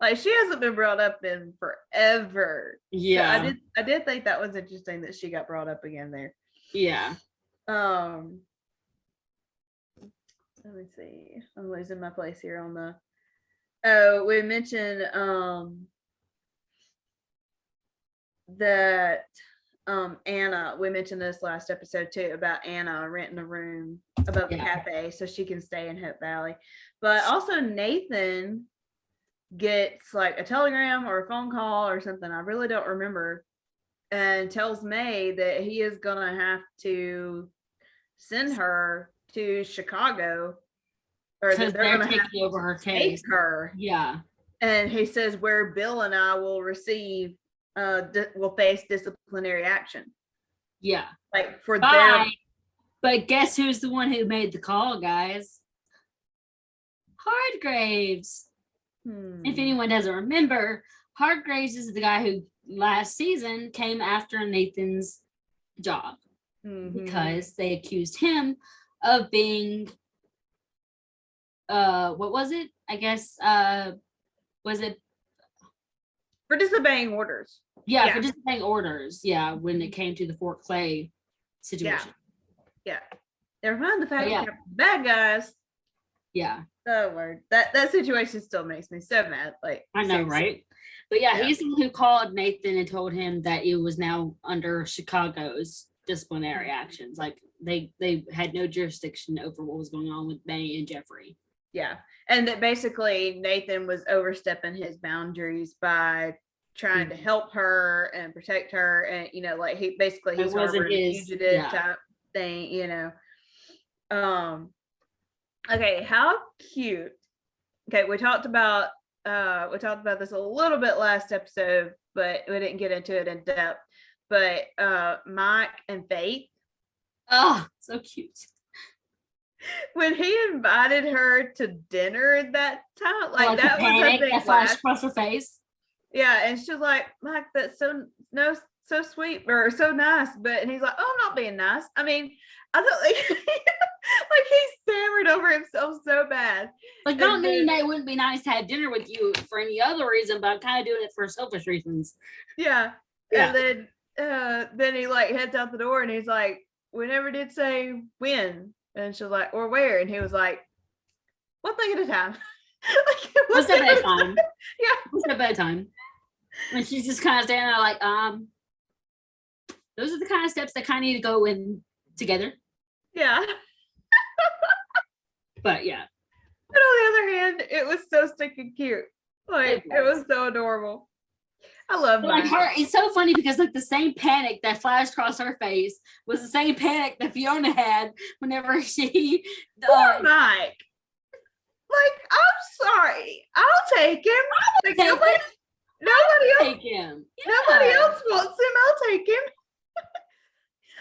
Like she hasn't been brought up in forever. Yeah. So I did think that was interesting that she got brought up again there. Yeah. Let me see. I'm losing my place here on the. Oh, we mentioned that Anna, we mentioned this last episode too about Anna renting a room above the cafe so she can stay in Hope Valley. But also Nathan gets like a telegram or a phone call or something, I really don't remember, and tells May that he is gonna have to send her to Chicago, or that they're gonna have to over her case. take her. Yeah. And he says where Bill and I will receive will face disciplinary action. Yeah. Like for their. But guess who's the one who made the call, guys? Hardgraves. If anyone doesn't remember, Hardgraves is the guy who last season came after Nathan's job because they accused him of being what was it? I guess was it for disobeying orders? Yeah, for disobeying orders. Yeah, when it came to the Fort Clay situation. Yeah. Never mind the fact that bad guys. Yeah. Oh word. That situation still makes me so mad. Like I know, right? But he's the one who called Nathan and told him that it was now under Chicago's disciplinary actions. Like they had no jurisdiction over what was going on with May and Jeffrey. Yeah. And that basically Nathan was overstepping his boundaries by trying to help her and protect her, and like he's harboring a fugitive type thing, Okay, how cute. Okay, we talked about this a little bit last episode, but we didn't get into it in depth. But Mike and Faith. Oh, so cute. When he invited her to dinner that time, like that was a big flash across her face. Yeah, and she's like, Mike, that's so sweet or so nice, and he's like, oh, I'm not being nice. I mean, I don't like like he stammered over himself so bad. Like not meaning that it wouldn't be nice to have dinner with you for any other reason, but I'm kind of doing it for selfish reasons. Yeah. And then he like heads out the door and he's like, we never did say when. And she was like, or where? And he was like, one thing at a time. What's the bedtime? Yeah. What's the bedtime? And she's just kind of standing there like, those are the kind of steps that kind of need to go in together. Yeah. But yeah. But on the other hand, it was so stinking cute. Like, it was so adorable. I love like her. It's so funny because like the same panic that flashed across her face was the same panic that Fiona had whenever she. Poor Mike. Like, I'm sorry. I'll take him. Like, nobody else. Take him. Yeah. Nobody else wants him. I'll take him.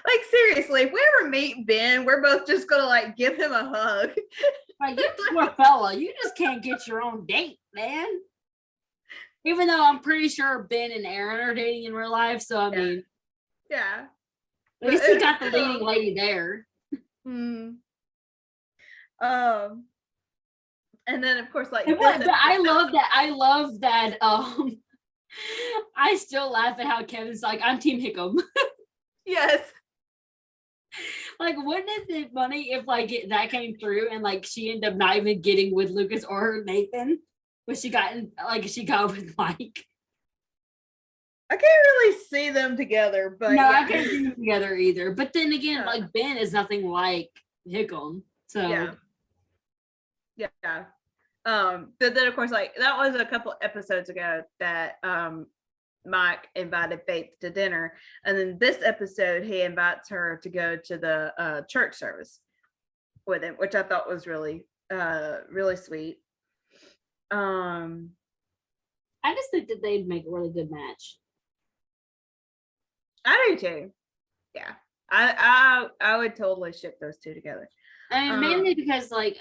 Like, seriously, if we ever meet Ben, we're both just gonna like give him a hug. Like, you poor fella, you just can't get your own date, man. Even though I'm pretty sure Ben and Aaron are dating in real life, so I mean, yeah. At least he got the leading lady there. And then of course, like, but I love that. I still laugh at how Kevin's like, I'm Team Hickam. Yes. Like, wouldn't it be funny if like that came through and like she ended up not even getting with Lucas or Nathan, but she got with Mike? I can't really see them together, but no, yeah. I can't see them together either. But then again, like Ben is nothing like Hickam, so yeah. But then of course, like that was a couple episodes ago that Mike invited Faith to dinner, and then this episode he invites her to go to the church service with him, which I thought was really really sweet. I just think that they'd make a really good match. I do too. Yeah, I would totally ship those two together. I mean, mainly because like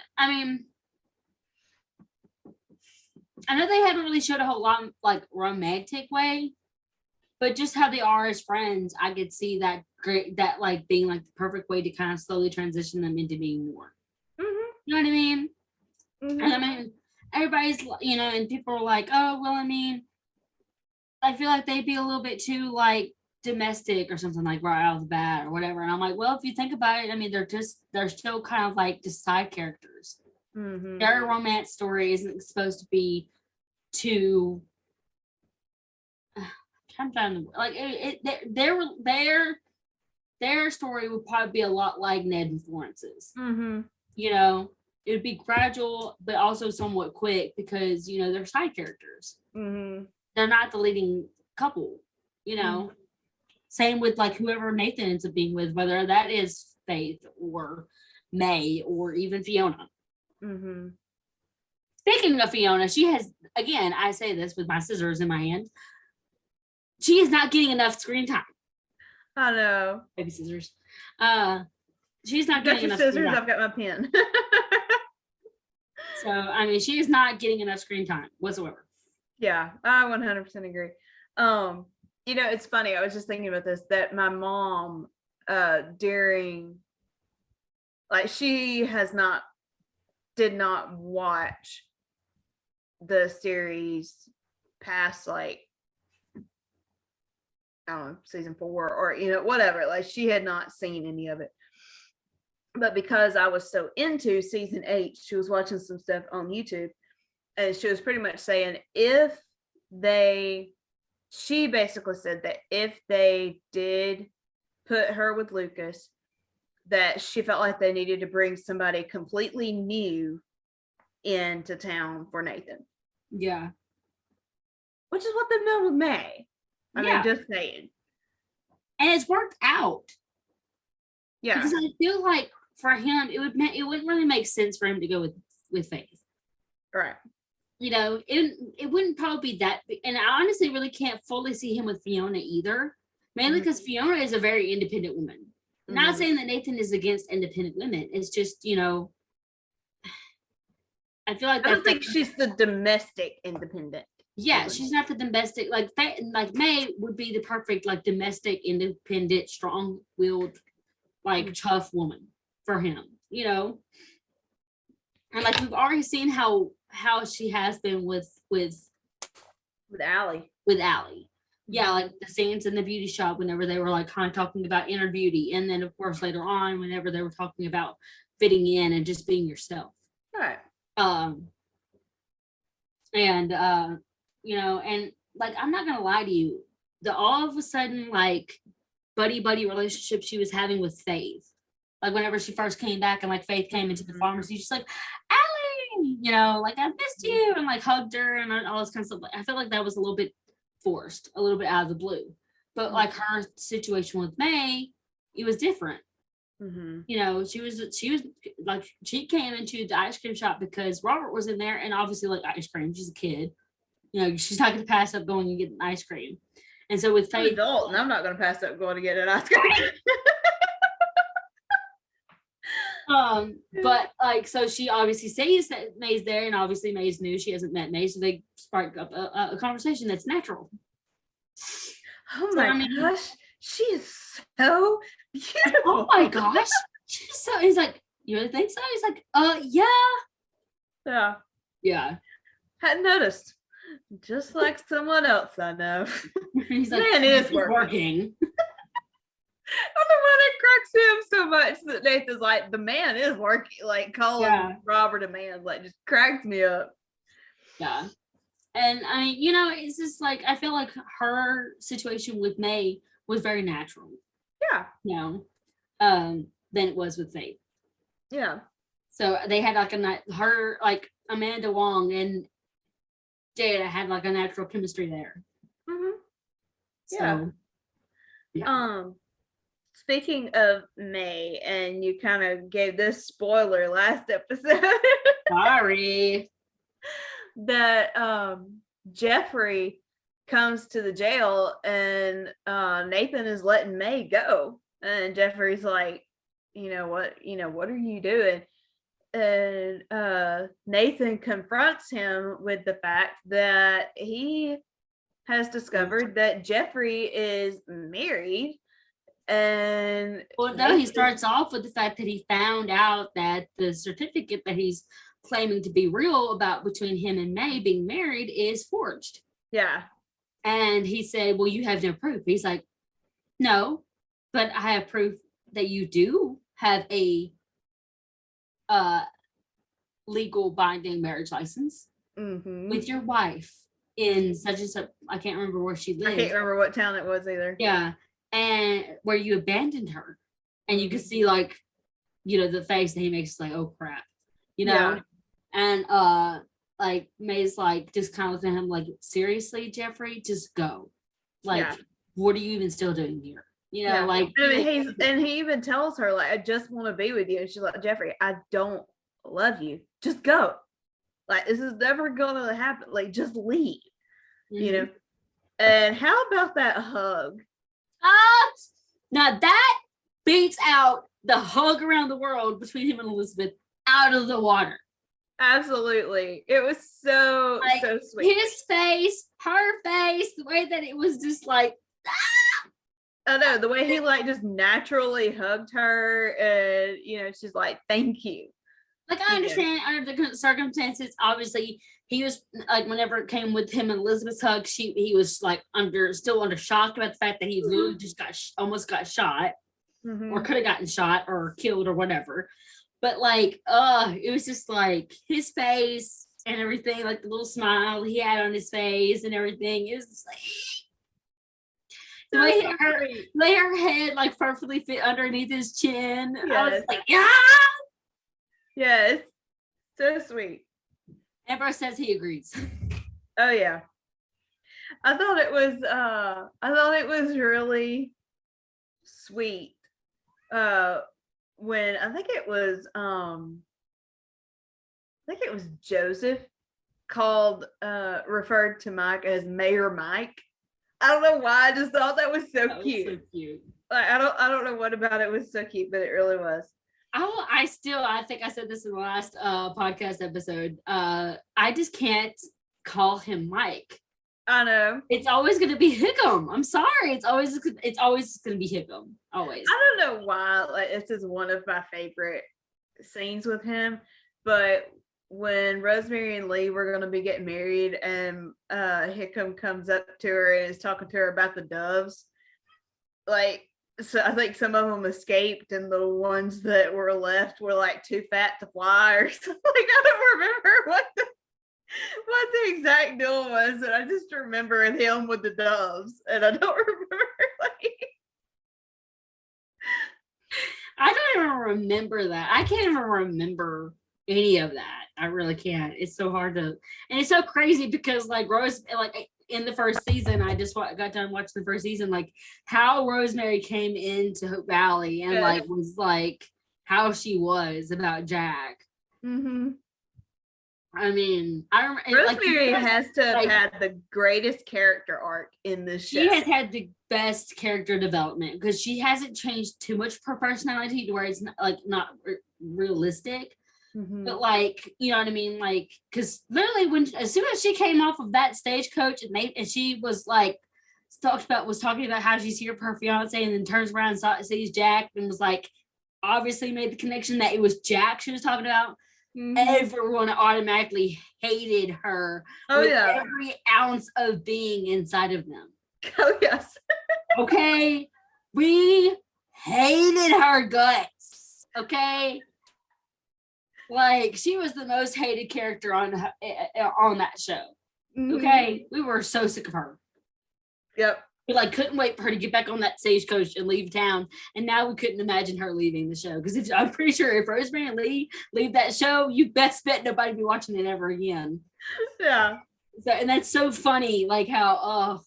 I know they haven't really showed a whole lot like romantic way, but just how they are as friends, I could see that like being like the perfect way to kind of slowly transition them into being more. Mm-hmm. You know what I mean? Mm-hmm. And I mean, everybody's, and people are like, oh, well, I mean, I feel like they'd be a little bit too like domestic or something like right out of the bat or whatever. And I'm like, well, if you think about it, I mean, they're still kind of like just side characters. Mm-hmm. Their romance story isn't supposed to be too I'm trying to like their story would probably be a lot like Ned and Florence's. Mm-hmm. It would be gradual but also somewhat quick because they're side characters. Mm-hmm. They're not the leading couple. Mm-hmm. Same with like whoever Nathan ends up being with, whether that is Faith or May or even Fiona. Mm-hmm. Speaking of Fiona, she has, again, I say this with my scissors in my hand, she is not getting enough screen time. I know. Baby scissors. She's not getting enough scissors, screen time. I've got my pen. So, I mean, she is not getting enough screen time whatsoever. Yeah, I 100% agree. It's funny. I was just thinking about this, that my mom, during, like, she did not watch the series past, like, I don't know, season 4 or, whatever. Like, she had not seen any of it. But because I was so into season 8, she was watching some stuff on YouTube, and she was pretty much saying she basically said that if they did put her with Lucas, that she felt like they needed to bring somebody completely new into town for Nathan. Yeah. Which is what they've done with May. I mean, just saying. And it's worked out. Yeah. Because I feel like for him, it wouldn't really make sense for him to go with Faith. Right. It wouldn't probably be that big. And I honestly really can't fully see him with Fiona either. Mainly because Fiona is a very independent woman. Mm-hmm. Not saying that Nathan is against independent women. It's just, I feel like I don't think she's the domestic independent. Yeah, woman. She's not the domestic, like May would be the perfect like domestic, independent, strong-willed, like tough woman for him, And like we've already seen how she has been with Allie. With Allie. Yeah, like the scenes in the beauty shop whenever they were like kind of talking about inner beauty, and then of course later on whenever they were talking about fitting in and just being yourself. Right. And you know, and like, I'm not gonna lie to you, the all of a sudden like buddy relationship she was having with Faith, like whenever she first came back and like Faith came into the pharmacy, she's like, Allie, you know, like, I missed you, and like hugged her and all this kind of stuff. I felt like that was a little bit forced, a little bit out of the blue. But like her situation with May, it was different. You know, she was like, she came into the ice cream shop because Robert was in there, and obviously like ice cream, she's a kid, you know, she's not gonna pass up going and getting ice cream. And so with Faith, I'm an adult, and I'm not gonna pass up going to get an ice cream. But like, so she obviously sees that May's there, and obviously May's new, she hasn't met May, so they spark up a conversation that's natural. Oh my gosh, she is so beautiful. Oh my gosh, she's so. He's like, you really think so? He's like, yeah. Hadn't noticed. Just like someone else I know. He's like, man is working. I'm the one that cracks him so much that Nathan's like, the man is working, like calling Robert a man, like, just cracks me up. Yeah. And I mean, you know, it's just like, I feel like her situation with May was very natural. Yeah. You know, than it was with Faith. Yeah. So they had like her, like Amanda Wong and Jada had like a natural chemistry there. Yeah. So, yeah. Speaking of May, and you kind of gave this spoiler last episode. Sorry. That Jeffrey comes to the jail, and Nathan is letting May go, and Jeffrey's like, what are you doing? And Nathan confronts him with the fact that he has discovered that Jeffrey is married. And well, no, he starts off with the fact that he found out that the certificate that he's claiming to be real about between him and May being married is forged. Yeah. And he said, well, you have no proof. He's like, no, but I have proof that you do have a legal binding marriage license with your wife in such and such. I can't remember where she lived. I can't remember what town it was either. Yeah. And where you abandoned her. And you can see like, the face that he makes, like, oh crap. And like May's like just kind of looking at him like, seriously, Jeffrey, just go. Like, what are you even still doing here? Like, I mean, he even tells her, like, I just want to be with you. And she's like, Jeffrey, I don't love you. Just go. Like, this is never gonna happen. Like, just leave. And how about that hug? Now that beats out the hug around the world between him and Elizabeth out of the water. Absolutely. It was so sweet. His face, her face, the way that it was just like, I know, the way he like just naturally hugged her, and she's like, thank you. Like, I understand under the circumstances, obviously he was like, whenever it came with him and Elizabeth's hug, he was like still under shock about the fact that he literally just almost got shot, or could have gotten shot or killed or whatever. But like, it was just like his face and everything, like the little smile he had on his face and everything. It was just like the way her head like perfectly fit underneath his chin. Yes. I was like, yes, so sweet. Amber says he agrees. Oh yeah, I thought it was really sweet. When I think it was Joseph referred to Mike as Mayor Mike. I don't know why, I just thought that was so cute. Was so cute. Like, I don't know what about it was so cute, but it really was. I think I said this in the last podcast episode. I just can't call him Mike. I know. It's always going to be Hickam. I'm sorry. It's always going to be Hickam. Always. I don't know why. Like, this is one of my favorite scenes with him. But when Rosemary and Lee were going to be getting married, and Hickam comes up to her and is talking to her about the doves, like, so I think some of them escaped, and the ones that were left were like too fat to fly or something. Like, I don't remember what the exact deal was, and I just remember him with the doves, and I don't remember like. I don't even remember that. I can't even remember any of that. I really can't. It's so hard to, and it's so crazy because like Rose, like in the first season, I just got done watching the first season, like how Rosemary came into Hope Valley and like was like how she was about Jack. Mm-hmm. I mean, Rosemary like, has to have had the greatest character arc in this show. She has had the best character development because she hasn't changed too much her personality to where it's not realistic. Mm-hmm. But like, you know what I mean? Like, because literally as soon as she came off of that stagecoach and she was like talking about how she's here for her fiance and then turns around and sees Jack and was like obviously made the connection that it was Jack she was talking about. Mm-hmm. Everyone automatically hated her with every ounce of being inside of them. Oh yes. Okay, we hated her guts. Okay. Like she was the most hated character on that show. Mm-hmm. Okay, we were so sick of her. Yep. We like couldn't wait for her to get back on that stagecoach and leave town. And now we couldn't imagine her leaving the show because I'm pretty sure if Rosemary and Lee leave that show, you best bet nobody be watching it ever again. Yeah. So and that's so funny, like how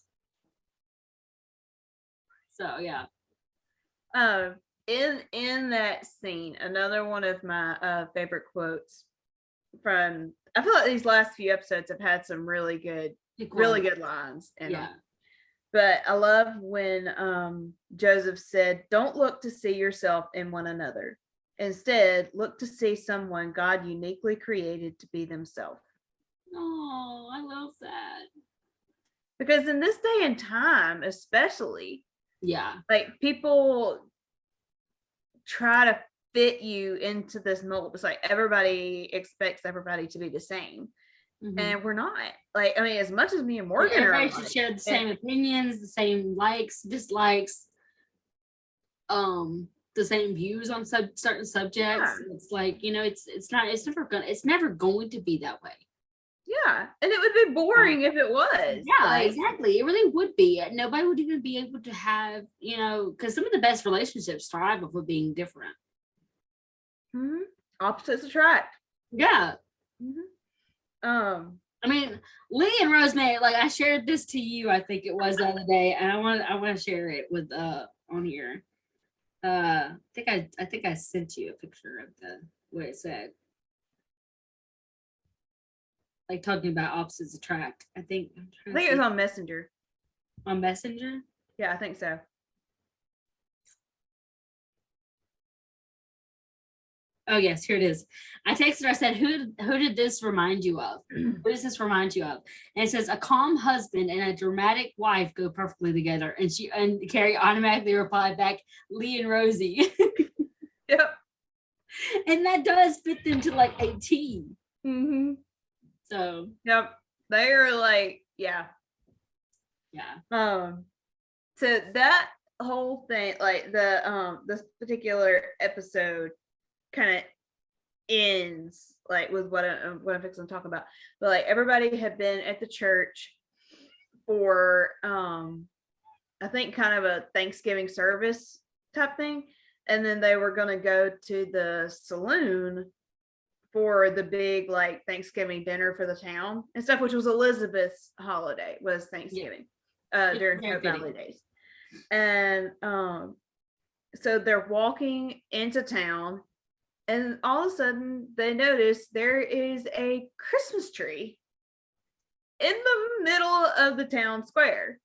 So yeah. In that scene, another one of my favorite quotes from, I feel like these last few episodes have had some really good lines in them. But I love when Joseph said, "Don't look to see yourself in one another. Instead, look to see someone God uniquely created to be themselves." Oh, I love that. Because in this day and time, especially, like people try to fit you into this mold. It's like everybody expects everybody to be the same. Mm-hmm. And we're not. Like, I mean, as much as me and Morgan everybody should share the same opinions, the same likes, dislikes, the same views on certain subjects. Yeah. It's like, you know, it's never going to be that way. Yeah, and it would be boring if it was. Yeah, like, exactly. It really would be. Nobody would even be able to have, you know, because some of the best relationships thrive off of being different. Mm-hmm. Opposites attract. Yeah. Mm-hmm. I mean, Lee and Rosemary, like I shared this to you, I think it was the other day, and I want to share it with on here. I think I sent you a picture of what it said. Like talking about opposites attract. I think it was on Messenger. On Messenger? Yeah, I think so. Oh yes, here it is. I texted her, I said, who did this remind you of? Who does this remind you of? And it says, a calm husband and a dramatic wife go perfectly together. And Kerri automatically replied back, Lee and Rosie. Yep. And that does fit them to like a T. Mm-hmm. So yep, they are like, yeah. So that whole thing, like this particular episode kind of ends like with what I'm fixing to talk about. But like everybody had been at the church for I think kind of a Thanksgiving service type thing, and then they were going to go to the saloon for the big like Thanksgiving dinner for the town and stuff, which was Elizabeth's holiday, was Thanksgiving during Hope Valley days. And so they're walking into town, and all of a sudden they notice there is a Christmas tree in the middle of the town square.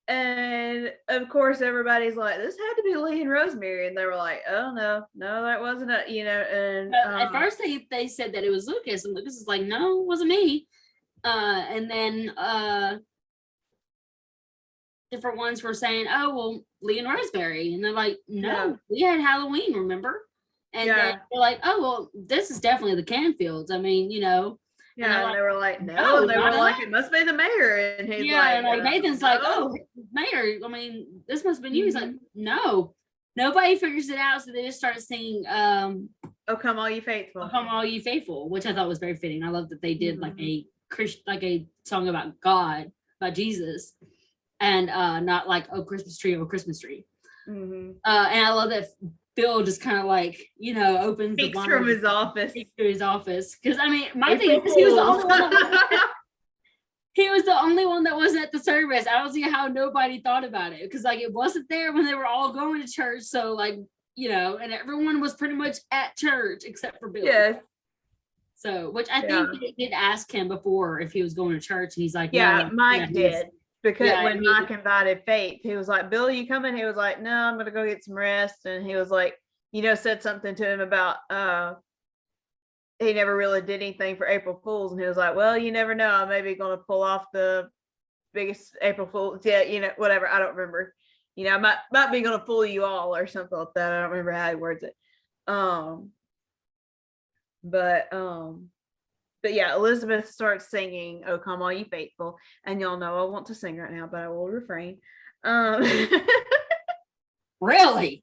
And of course, everybody's like, "This had to be Lee and Rosemary," and they were like, "Oh no, that wasn't it," you know. And at first they said that it was Lucas, and Lucas is like, "No, it wasn't me." And then different ones were saying, "Oh well, Lee and Rosemary," and they're like, "No, we had Halloween, remember?" And then they're like, "Oh well, this is definitely the Canfields." I mean, you know. Yeah, and they were like, no, no, and they were not like, us. it must be the mayor. And he's Yeah, like, and like Nathan's like, no. oh, Mayor, I mean, this must have been you. He's like, Mhm. no, nobody figures it out. So they just started singing Oh, come all you faithful. Come All You Faithful, which I thought was very fitting. I love that they did like Mhm. a song about God, about Jesus, and not like oh Christmas tree, Mhm. And I love that Bill just kind of like opens the Speaks from blind his office. to his office, because I mean my thing April is he was the only Fools. one that he was the only one that wasn't at the service. I don't see how nobody thought about it, because like it wasn't there when they were all going to church, so like and everyone was pretty much at church except for Bill. Yes. So, which I think they did ask him before if he was going to church, and he's like, Yeah, no. Mike did. Because when he- Mike invited Faith, he was like, Bill, you coming? He was like, no, I'm gonna go get some rest. And he was like, said something to him about he never really did anything for April Fools. And he was like, well, you never know. I'm maybe gonna pull off the biggest April Fools. Yeah, whatever. I don't remember. I might be gonna fool you all or something like that. I don't remember how he words it. But yeah, Elizabeth starts singing "Oh Come All You Faithful," and y'all know I want to sing right now, but I will refrain. Really,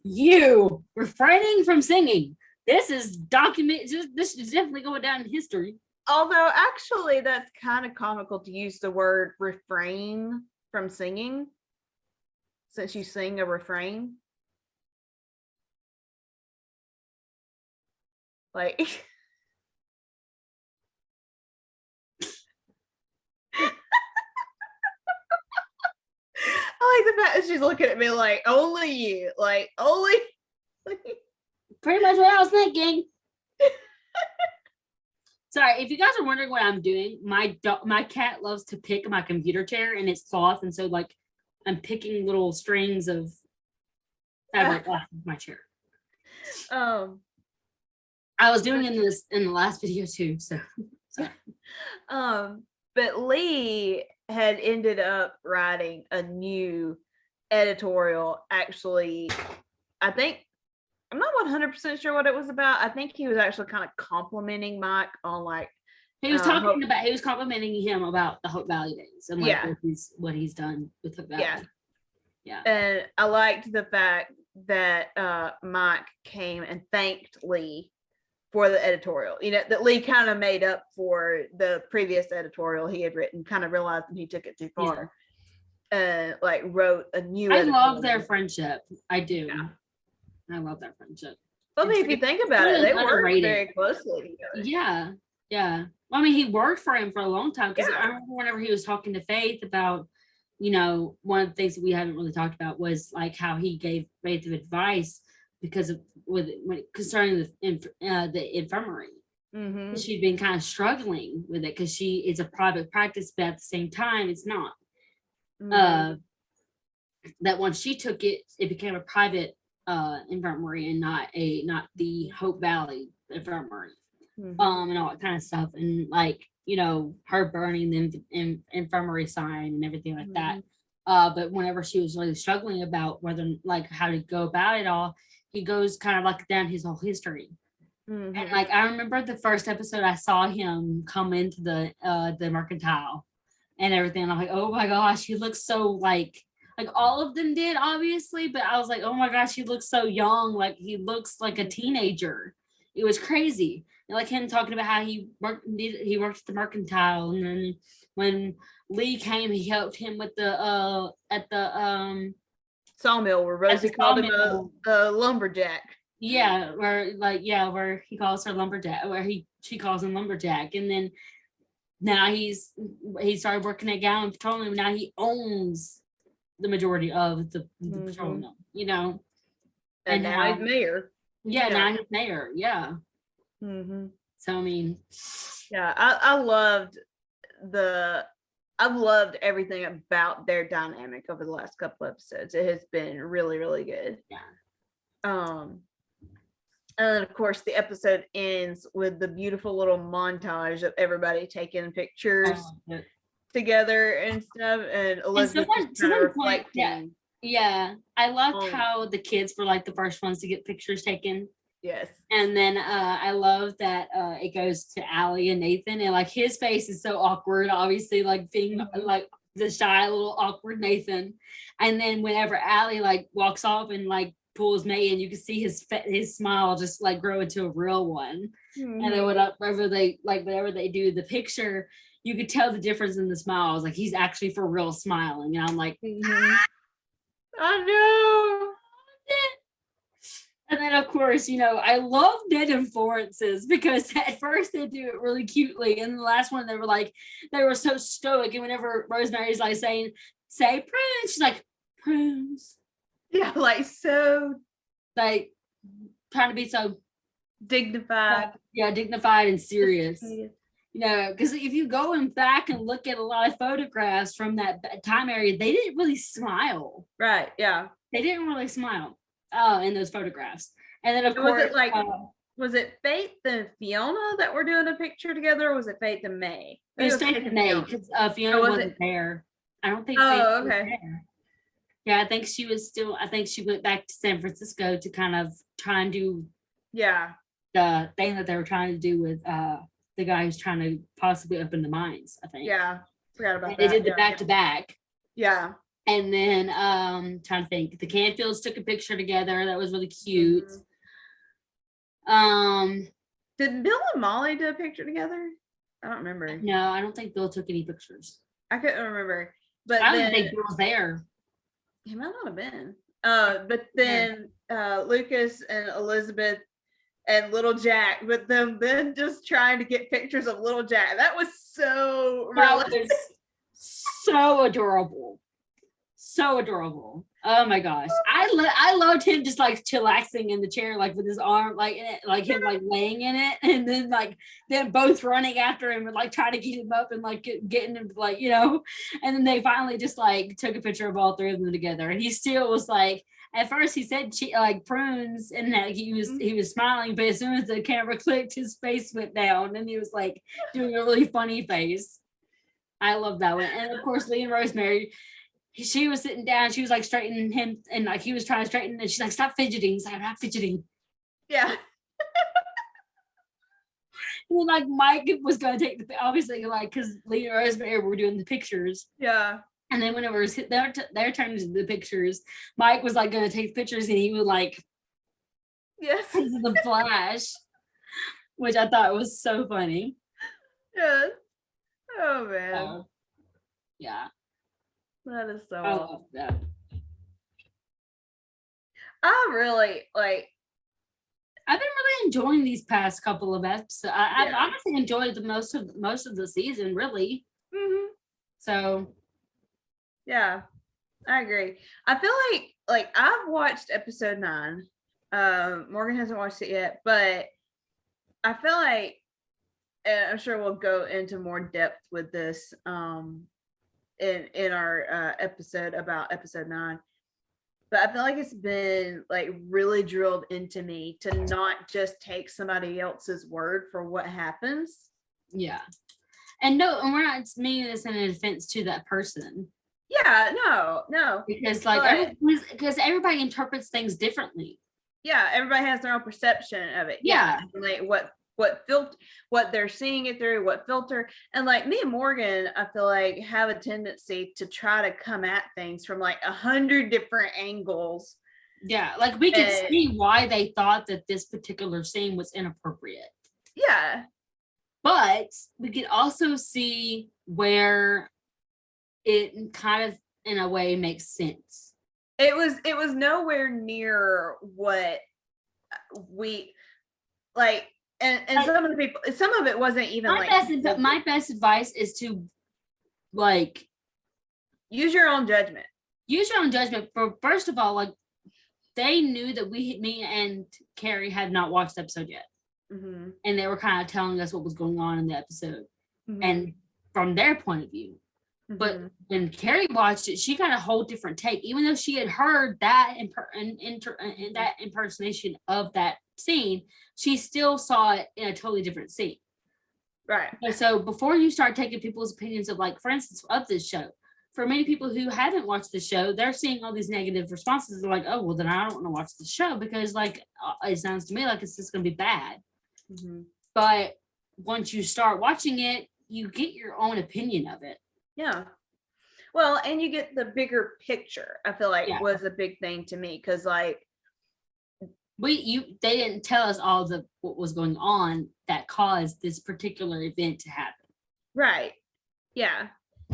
you refraining from singing? This is This is definitely going down in history. Although, actually, that's kind of comical to use the word refrain from singing, since you sing a refrain. Like. I like the fact that she's looking at me like, only you, like, only. Pretty much what I was thinking. Sorry, if you guys are wondering what I'm doing, my cat loves to pick my computer chair, and it's cloth, and so like I'm picking little strings of fabric off of my chair. I was doing in the last video too, so sorry. But Lee had ended up writing a new editorial. Actually, I think I'm not 100% sure what it was about. I think he was actually kind of complimenting Mike on like he was complimenting him about the Hope Valley days and like what he's done with Hope Valley. Yeah. And I liked the fact that Mike came and thanked Lee for the editorial, that Lee kind of made up for the previous editorial he had written, kind of realized that he took it too far. Like wrote a new editorial. Love their friendship. I do. Yeah. I love their friendship. Well, I mean, if you think about it, they worked very closely together. Yeah. Yeah. Well, I mean, he worked for him for a long time, because I remember whenever he was talking to Faith about, one of the things that we haven't really talked about was like how he gave Faith advice because of concerning the infirmary. Mm-hmm. She'd been kind of struggling with it because it's a private practice, but at the same time, it's not. Mm-hmm. That once she took it, it became a private infirmary and not the Hope Valley infirmary. Mm-hmm. And all that kind of stuff, and like her burning the infirmary sign and everything like that. But whenever she was really struggling about whether like how to go about it all, he goes kind of like down his whole history. Mm-hmm. And like I remember the first episode, I saw him come into the mercantile and everything. I'm like, oh my gosh, he looks so like all of them did, obviously, but I was like, oh my gosh, he looks so young. Like he looks like a teenager. It was crazy. And like him talking about how he worked at the mercantile, and then when Lee came, he helped him with the sawmill, where Rosie called him a lumberjack. Yeah, where he calls her lumberjack, she calls him lumberjack, and then now he started working at Gallon Petroleum. Now he owns the majority of the petroleum, and now he's mayor. Yeah, now he's mayor. Yeah. Mm-hmm. So I mean, yeah, I've loved everything about their dynamic over the last couple episodes. It has been really, really good. Yeah. And then of course the episode ends with the beautiful little montage of everybody taking pictures together and stuff, and Elizabeth kind of reflecting. Yeah, I loved how the kids were like the first ones to get pictures taken. Yes. And then I love that it goes to Allie and Nathan, and like his face is so awkward, obviously, like being like the shy little awkward Nathan. And then whenever Allie like walks off and like pulls May in, you can see his smile just like grow into a real one. And then whenever they do the picture, you could tell the difference in the smiles. Like he's actually for real smiling, and I'm like, I know. And then, of course, I love Ned and Florence's, because at first they do it really cutely. And the last one, they were so stoic. And whenever Rosemary's like say prunes, she's like, prunes. Yeah, like so. Like trying to be so dignified. Yeah, dignified and serious. Because if you go back and look at a lot of photographs from that time area, they didn't really smile. Right, yeah. They didn't really smile. In those photographs. And then of course, was it Faith and Fiona that were doing a picture together, or was it Faith and May? It was Faith and May, because Fiona wasn't there. I don't think Faith was there. Yeah, I think she went back to San Francisco to kind of try and do the thing that they were trying to do with the guy who's trying to possibly open the mines, I think. Yeah, forgot about that. They did the back-to-back. Yeah. And then trying to think, the Canfields took a picture together that was really cute. Did Bill and Molly do a picture together? I don't remember. No, I don't think Bill took any pictures. I couldn't remember. But I don't think Bill was there. He might not have been. But then Lucas and Elizabeth and little Jack, but them then just trying to get pictures of little Jack. That was so realistic. So adorable. So adorable. Oh my gosh. I loved him just like chillaxing in the chair, like with his arm like in it, like him like laying in it, and then like them both running after him and like trying to get him up and like getting him like, and then they finally just like took a picture of all three of them together, and he still was like, at first he said like prunes, and that he was smiling, but as soon as the camera clicked, his face went down and he was like doing a really funny face. I love that one. And of course Lee and Rosemary, she was sitting down, she was like straightening him, and like he was trying to straighten, and she's like, stop fidgeting. He's like, I'm not fidgeting. Yeah. And then like Mike was going to take obviously like, because Lee and Rosemary were doing the pictures. Yeah. And then whenever it was their turn to do the pictures, Mike was like going to take pictures, and he would like, yes, the flash, which I thought was so funny. Yes. Oh man. Yeah. That is so awesome. Yeah. I really I've been really enjoying these past couple of episodes. I've honestly enjoyed the most of the season, really. Mm-hmm. So yeah, I agree. I feel like I've watched episode 9. Morgan hasn't watched it yet, but I feel like, and I'm sure we'll go into more depth with this in our episode about episode 9, but I feel like it's been like really drilled into me to not just take somebody else's word for what happens. Yeah. And we're not meaning this in a defense to that person. Yeah, no. Because because everybody interprets things differently. Yeah, everybody has their own perception of it. Yeah. Like what they're seeing it through, what filter. And like me and Morgan, I feel like have a tendency to try to come at things from like 100 different angles. Yeah, like we could see why they thought that this particular scene was inappropriate. Yeah. But we could also see where it kind of in a way makes sense. It was nowhere near what we like. And some of the people, some of it wasn't even my best advice is to like use your own judgment. Use your own judgment. For first of all, like they knew that me and Kerri had not watched the episode yet, mm-hmm. and they were kind of telling us what was going on in the episode, mm-hmm. and from their point of view. Mm-hmm. But when Kerri watched it, she got a whole different take, even though she had heard that that impersonation of that scene. She still saw it in a totally different scene. Right. And so before you start taking people's opinions of, like, for instance, of this show, for many people who haven't watched the show, they're seeing all these negative responses. They're like, oh, well, then I don't want to watch the show because, like, it sounds to me like it's just going to be bad. Mm-hmm. But once you start watching it, you get your own opinion of it. Yeah. Well, and you get the bigger picture, I feel like was a big thing to me. Cause like, they didn't tell us all what was going on that caused this particular event to happen. Right. Yeah.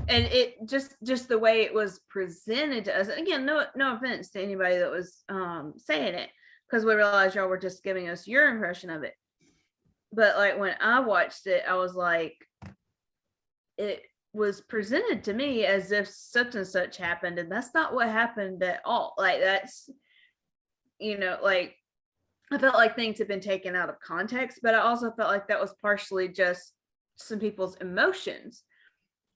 And it just the way it was presented to us. And again, no offense to anybody that was saying it, because we realized y'all were just giving us your impression of it. But like when I watched it, I was like, it was presented to me as if such and such happened, and that's not what happened at all. Like that's, like I felt like things had been taken out of context, but I also felt like that was partially just some people's emotions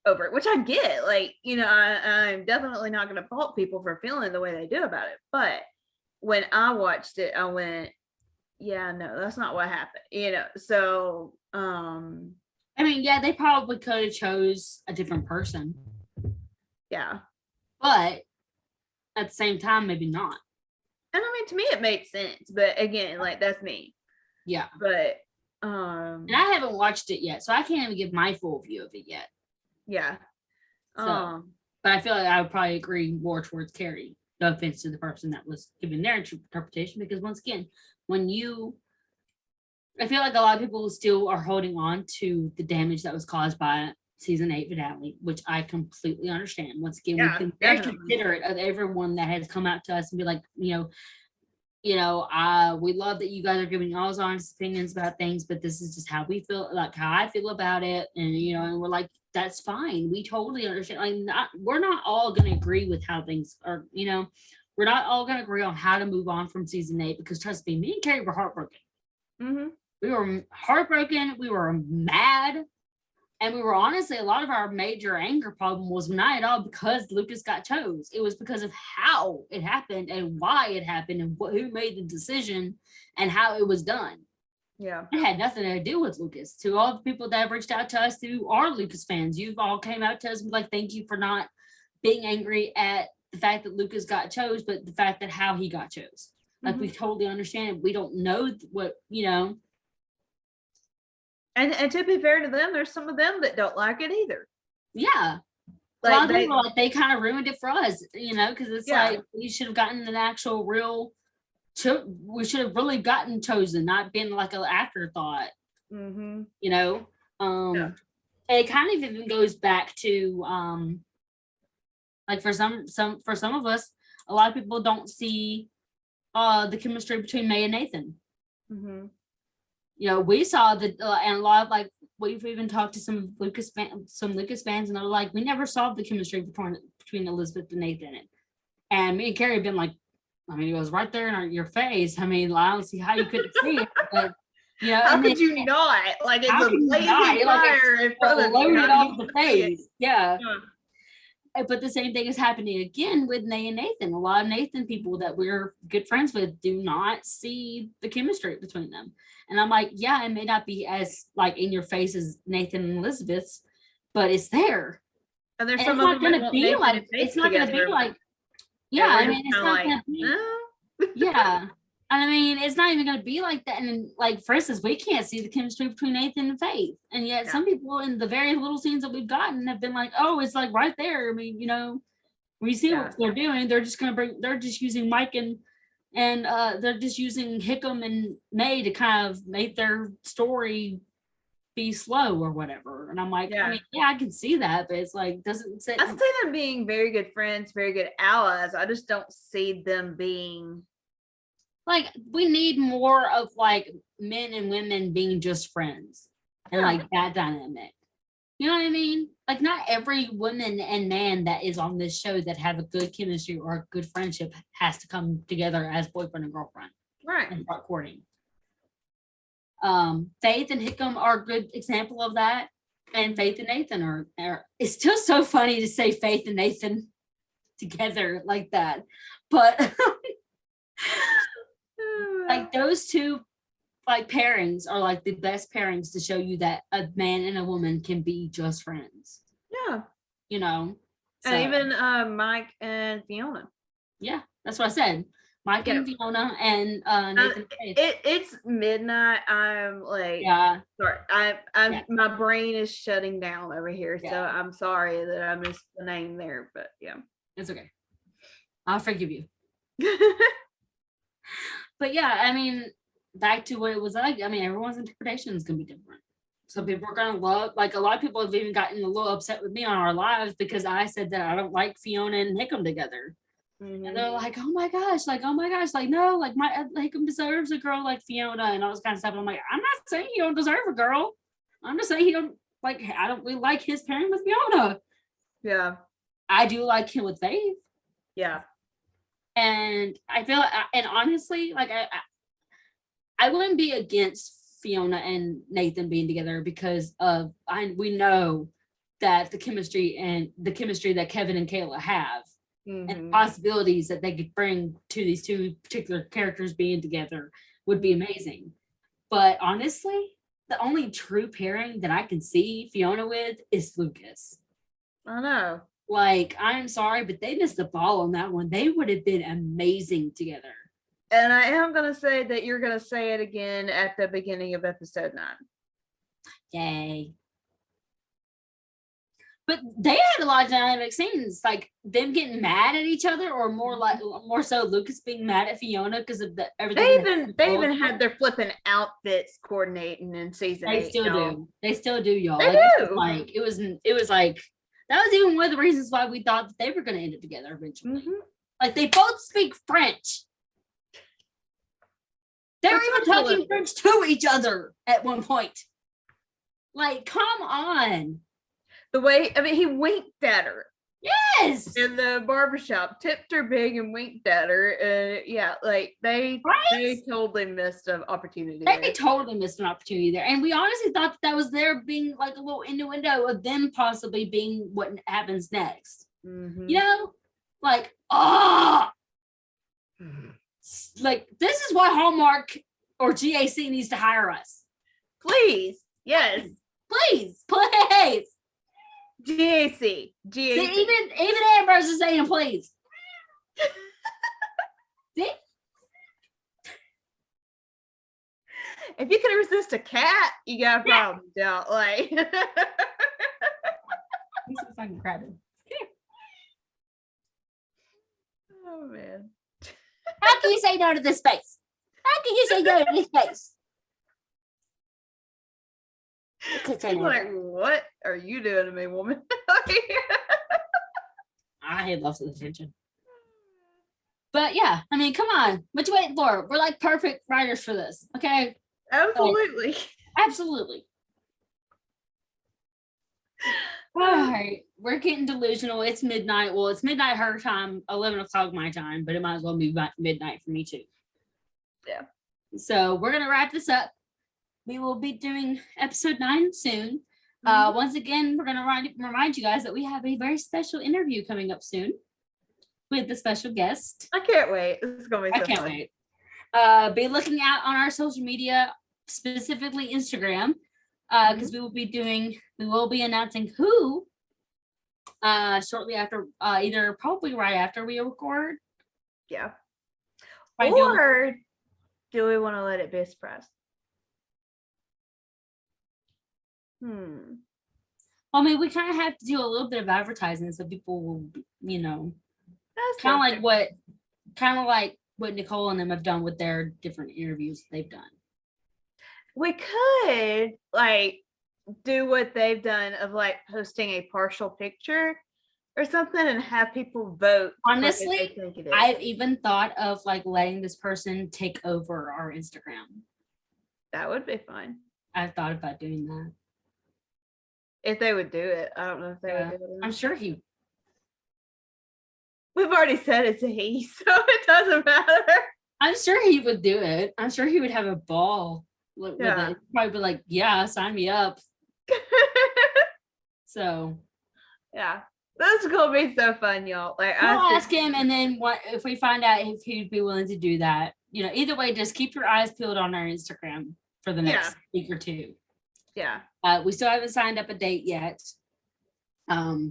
over it, which I get. Like, I'm definitely not going to fault people for feeling the way they do about it. But when I watched it, I went, yeah, no, that's not what happened, so, I mean, yeah, they probably could have chose a different person. Yeah. But at the same time, maybe not. And I mean, to me, it made sense. But again, like, that's me. Yeah. But, and I haven't watched it yet, so I can't even give my full view of it yet. Yeah. So, but I feel like I would probably agree more towards Kerri. No offense to the person that was giving their interpretation, because once again, I feel like a lot of people still are holding on to the damage that was caused by season 8 finale, which I completely understand. Once again, we've been very considerate of everyone that has come out to us and be like, we love that you guys are giving all honest opinions about things, but this is just how we feel, like how I feel about it. And, and we're like, that's fine. We totally understand. Like, we're not all going to agree with how things are, we're not all going to agree on how to move on from season 8, because trust me, and Kerri were heartbroken. Mm-hmm. We were heartbroken. We were mad. And we were honestly, a lot of our major anger problem was not at all because Lucas got chose. It was because of how it happened and why it happened and who made the decision and how it was done. Yeah. It had nothing to do with Lucas. To all the people that have reached out to us who are Lucas fans, you've all came out to us and be like, thank you for not being angry at the fact that Lucas got chose, but the fact that how he got chose. Like, we totally understand. We don't know what, And to be fair to them, there's some of them that don't like it either. Yeah. Like, a lot of people, they kind of ruined it for us, because it's like, we should have gotten an actual real, we should have really gotten chosen, not been like an afterthought. Mm-hmm. It kind of even goes back to, like for some of us, a lot of people don't see the chemistry between May and Nathan. Mm-hmm. We saw and a lot of, like, we've even talked to some Lucas fans, and they're like, we never saw the chemistry between Elizabeth and Nathan. And me and Kerri have been like, I mean, it was right there in your face. I mean, I don't see how you couldn't see it, but how could you not? Like, it's a blazing fire in front of you. Off the face. Yeah. But the same thing is happening again with Nay and Nathan. A lot of Nathan people that we're good friends with do not see the chemistry between them. And I'm like, yeah, it may not be as like in your face as Nathan and Elizabeth's, but it's there. And there's some of them going to be like, it's not going to be like, yeah, I mean, it's not going to be, yeah. And I mean, it's not even going to be like that. And like, for instance, we can't see the chemistry between Nathan and Faith. And yet some people in the very little scenes that we've gotten have been like, oh, it's like right there. I mean, we see what they're doing. They're just they're just using Mike and they're just using Hickam and May to kind of make their story be slow or whatever. And I'm like, I mean, I can see that, but it's like, doesn't say. I see them being very good friends, very good allies. I just don't see them being. Like, we need more of like men and women being just friends and like that dynamic. You know what I mean? Like, not every woman and man that is on this show that have a good chemistry or a good friendship has to come together as boyfriend and girlfriend. Right. And start courting. Faith and Hickam are a good example of that. And Faith and Nathan are it's still so funny to say Faith and Nathan together like that. But like, those two like pairings are like the best pairings to show you that a man and a woman can be just friends. Yeah. So So, and even Mike and Fiona. Yeah, that's what I said. Mike and Fiona and Nathan. It's midnight. I'm like, sorry. My brain is shutting down over here. So I'm sorry that I missed the name there, but yeah, it's okay. I'll forgive you. But yeah, I mean, back to what it was like. I mean, everyone's interpretation is gonna be different. Some people are gonna love, like a lot of people have even gotten a little upset with me on our lives because I said that I don't like Fiona and Hickam together. And they're like, oh my gosh, like no, like Hickam deserves a girl like Fiona and all this kind of stuff. And I'm like, I'm not saying he don't deserve a girl. I'm just saying he don't like, I don't really like his pairing with Fiona. Yeah. I do like him with Faith. Yeah. And I feel, and honestly, like I wouldn't be against Fiona and Nathan being together because of we know that the chemistry that Kevin and Kayla have and possibilities that they could bring to these two particular characters being together would be amazing. But honestly, the only true pairing that I can see Fiona with is Lucas. I know. Like, I'm sorry, but they missed the ball on that one. They would have been amazing together. And I am going to say that you're going to say it again at the beginning of episode 9. Yay. But they had a lot of dynamic scenes, like them getting mad at each other, or more so Lucas being mad at Fiona because of everything. They even had their flipping outfits coordinating in season 8. They still do. They still do, y'all. They do. It was like that was even one of the reasons why we thought that they were going to end up together eventually. Like they both speak French. They were even talking French to each other at one point. Like, come on. The way, I mean, he winked at her. Yes. In the barbershop, tipped her big and winked at her. Yeah, like they totally missed an opportunity. They totally missed an opportunity there. And we honestly thought that was there being like a little innuendo of them possibly being what happens next. You know? Like, like this is why Hallmark or GAC needs to hire us. Please. Yes. Please. GAC. See, even Ambrose is saying please. See? If you can resist a cat, you got problems, y'all. Like he's so fucking crabby. Oh man. How can you say no to this face? How can you say no to this face? Like, what are you doing to me, woman? I had lots of attention. But yeah, I mean, come on. What you waiting for? We're like perfect writers for this. Okay. Absolutely. Like, absolutely. All right. We're getting delusional. It's midnight. Well, it's midnight her time, 11 o'clock my time, but it might as well be midnight for me too. Yeah. So we're going to wrap this up. We will be doing episode 9 soon. Once again, we're going to remind you guys that we have a very special interview coming up soon with a special guest. I can't wait. This is going to be so fun. I can't wait. Be looking out on our social media, specifically Instagram, because we will be announcing who shortly after, either probably right after we record. Yeah. Or do we want to let it be a surprise? I mean, we kind of have to do a little bit of advertising so people will, you know, kind of like what Nicole and them have done with their different interviews they've done. We could like do what they've done of like posting a partial picture or something and have people vote. Honestly, I've even thought of like letting this person take over our Instagram. That would be fun. I've thought about doing that. If they would do it. I don't know if they would do it. I'm sure he. We've already said it's a he, so it doesn't matter. I'm sure he would do it. I'm sure he would have a ball with it. Probably be like, yeah, sign me up. So. Yeah. This is gonna be so fun, y'all. Like I'll ask him, and then what if we find out if he'd be willing to do that? You know, either way, just keep your eyes peeled on our Instagram for the next week or two. Yeah. We still haven't signed up a date yet.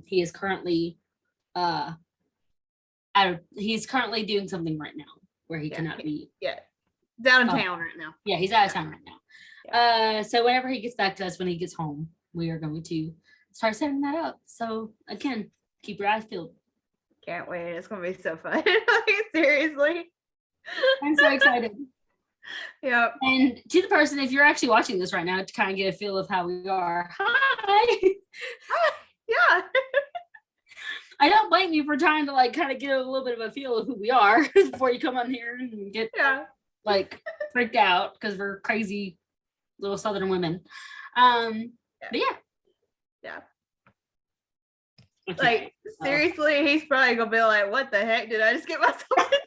He is currently he's currently doing something right now where he cannot be. Yeah. Down in town right now. Yeah, he's out of town right now. Yeah. So whenever he gets back to us, when he gets home, we are going to start setting that up. So again, keep your eyes peeled. Can't wait. It's going to be so fun. Like, seriously. I'm so excited. Yeah. And to the person, if you're actually watching this right now, to kind of get a feel of how we are, hi. Yeah. I don't blame you for trying to like kind of get a little bit of a feel of who we are before you come on here and get like freaked out because we're crazy little Southern women. But yeah. Okay. Like, seriously, he's probably gonna be like, what the heck did I just get myself into?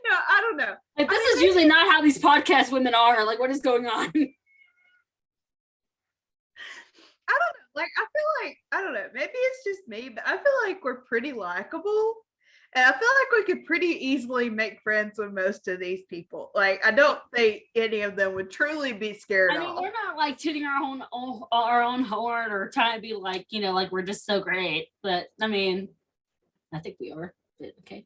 No, I don't know. Like, this is usually not how these podcast women are. Like, what is going on? I don't know. Like, I feel like, I don't know, maybe it's just me, but I feel like we're pretty likable. And I feel like we could pretty easily make friends with most of these people. Like, I don't think any of them would truly be scared off. I mean, we're not like tooting our own horn or trying to be like, you know, like we're just so great. But I mean, I think we are. But okay.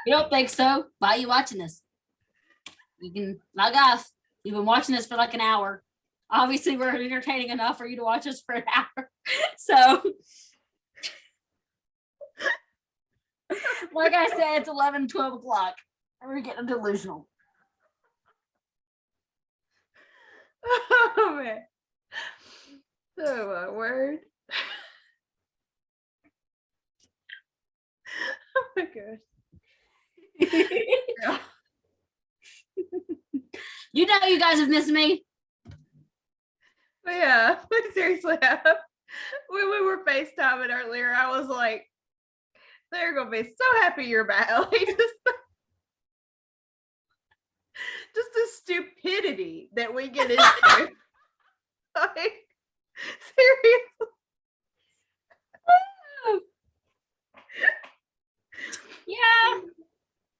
You don't think so? Why are you watching this? You can log off. You've been watching this for like an hour. Obviously, we're entertaining enough for you to watch us for an hour. So, like I said, it's 11, 12 o'clock. We're getting delusional. Oh, man. Oh, my word. Oh, my gosh. You know you guys have missed me. But yeah, we seriously have. When we were FaceTiming earlier, I was like, they're gonna be so happy you're back. Like, just the stupidity that we get into. Like, seriously. Yeah.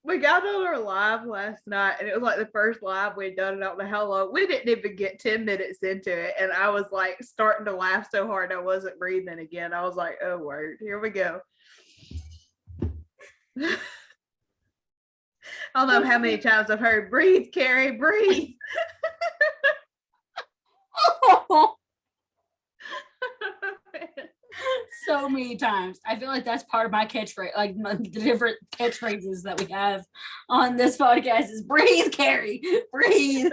We got on our live last night, and it was like the first live we'd done in I don't know how long. We didn't even get 10 minutes into it, and I was like starting to laugh so hard I wasn't breathing again. I was like, oh, word, here we go. I don't know how many times I've heard, breathe, Kerri, breathe. So many times. I feel like that's part of my catchphrase, like the different catchphrases that we have on this podcast is breathe, Kerri, breathe.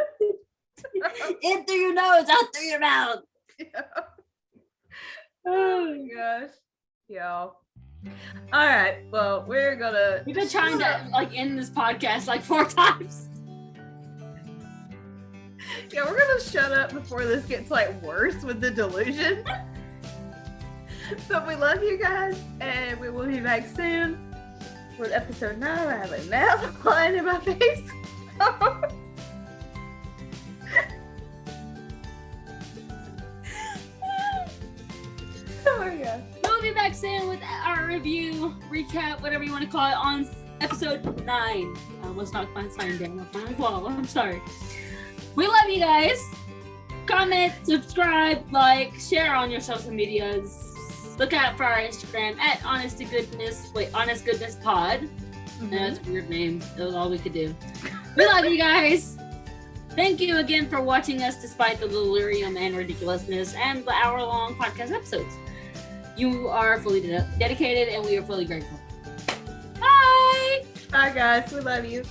In through your nose, out through your mouth. Yeah. Oh my gosh. Y'all. All right. Well, we've been trying to like end this podcast like 4 times. Yeah, we're gonna shut up before this gets like worse with the delusion. But we love you guys, and we will be back soon with episode 9. I have a mouth flying in my face. Oh my gosh. We'll be back soon with our review, recap, whatever you want to call it, on episode 9. I almost knocked my sign down with my wall. I'm sorry. We love you guys. Comment, subscribe, like, share on your social medias. Look out for our Instagram at Honest Goodness Pod. Mm-hmm. That's a weird name. That was all we could do. We love you guys. Thank you again for watching us despite the delirium and ridiculousness and the hour-long podcast episodes. You are fully dedicated, and we are fully grateful. Bye! Bye, guys. We love you.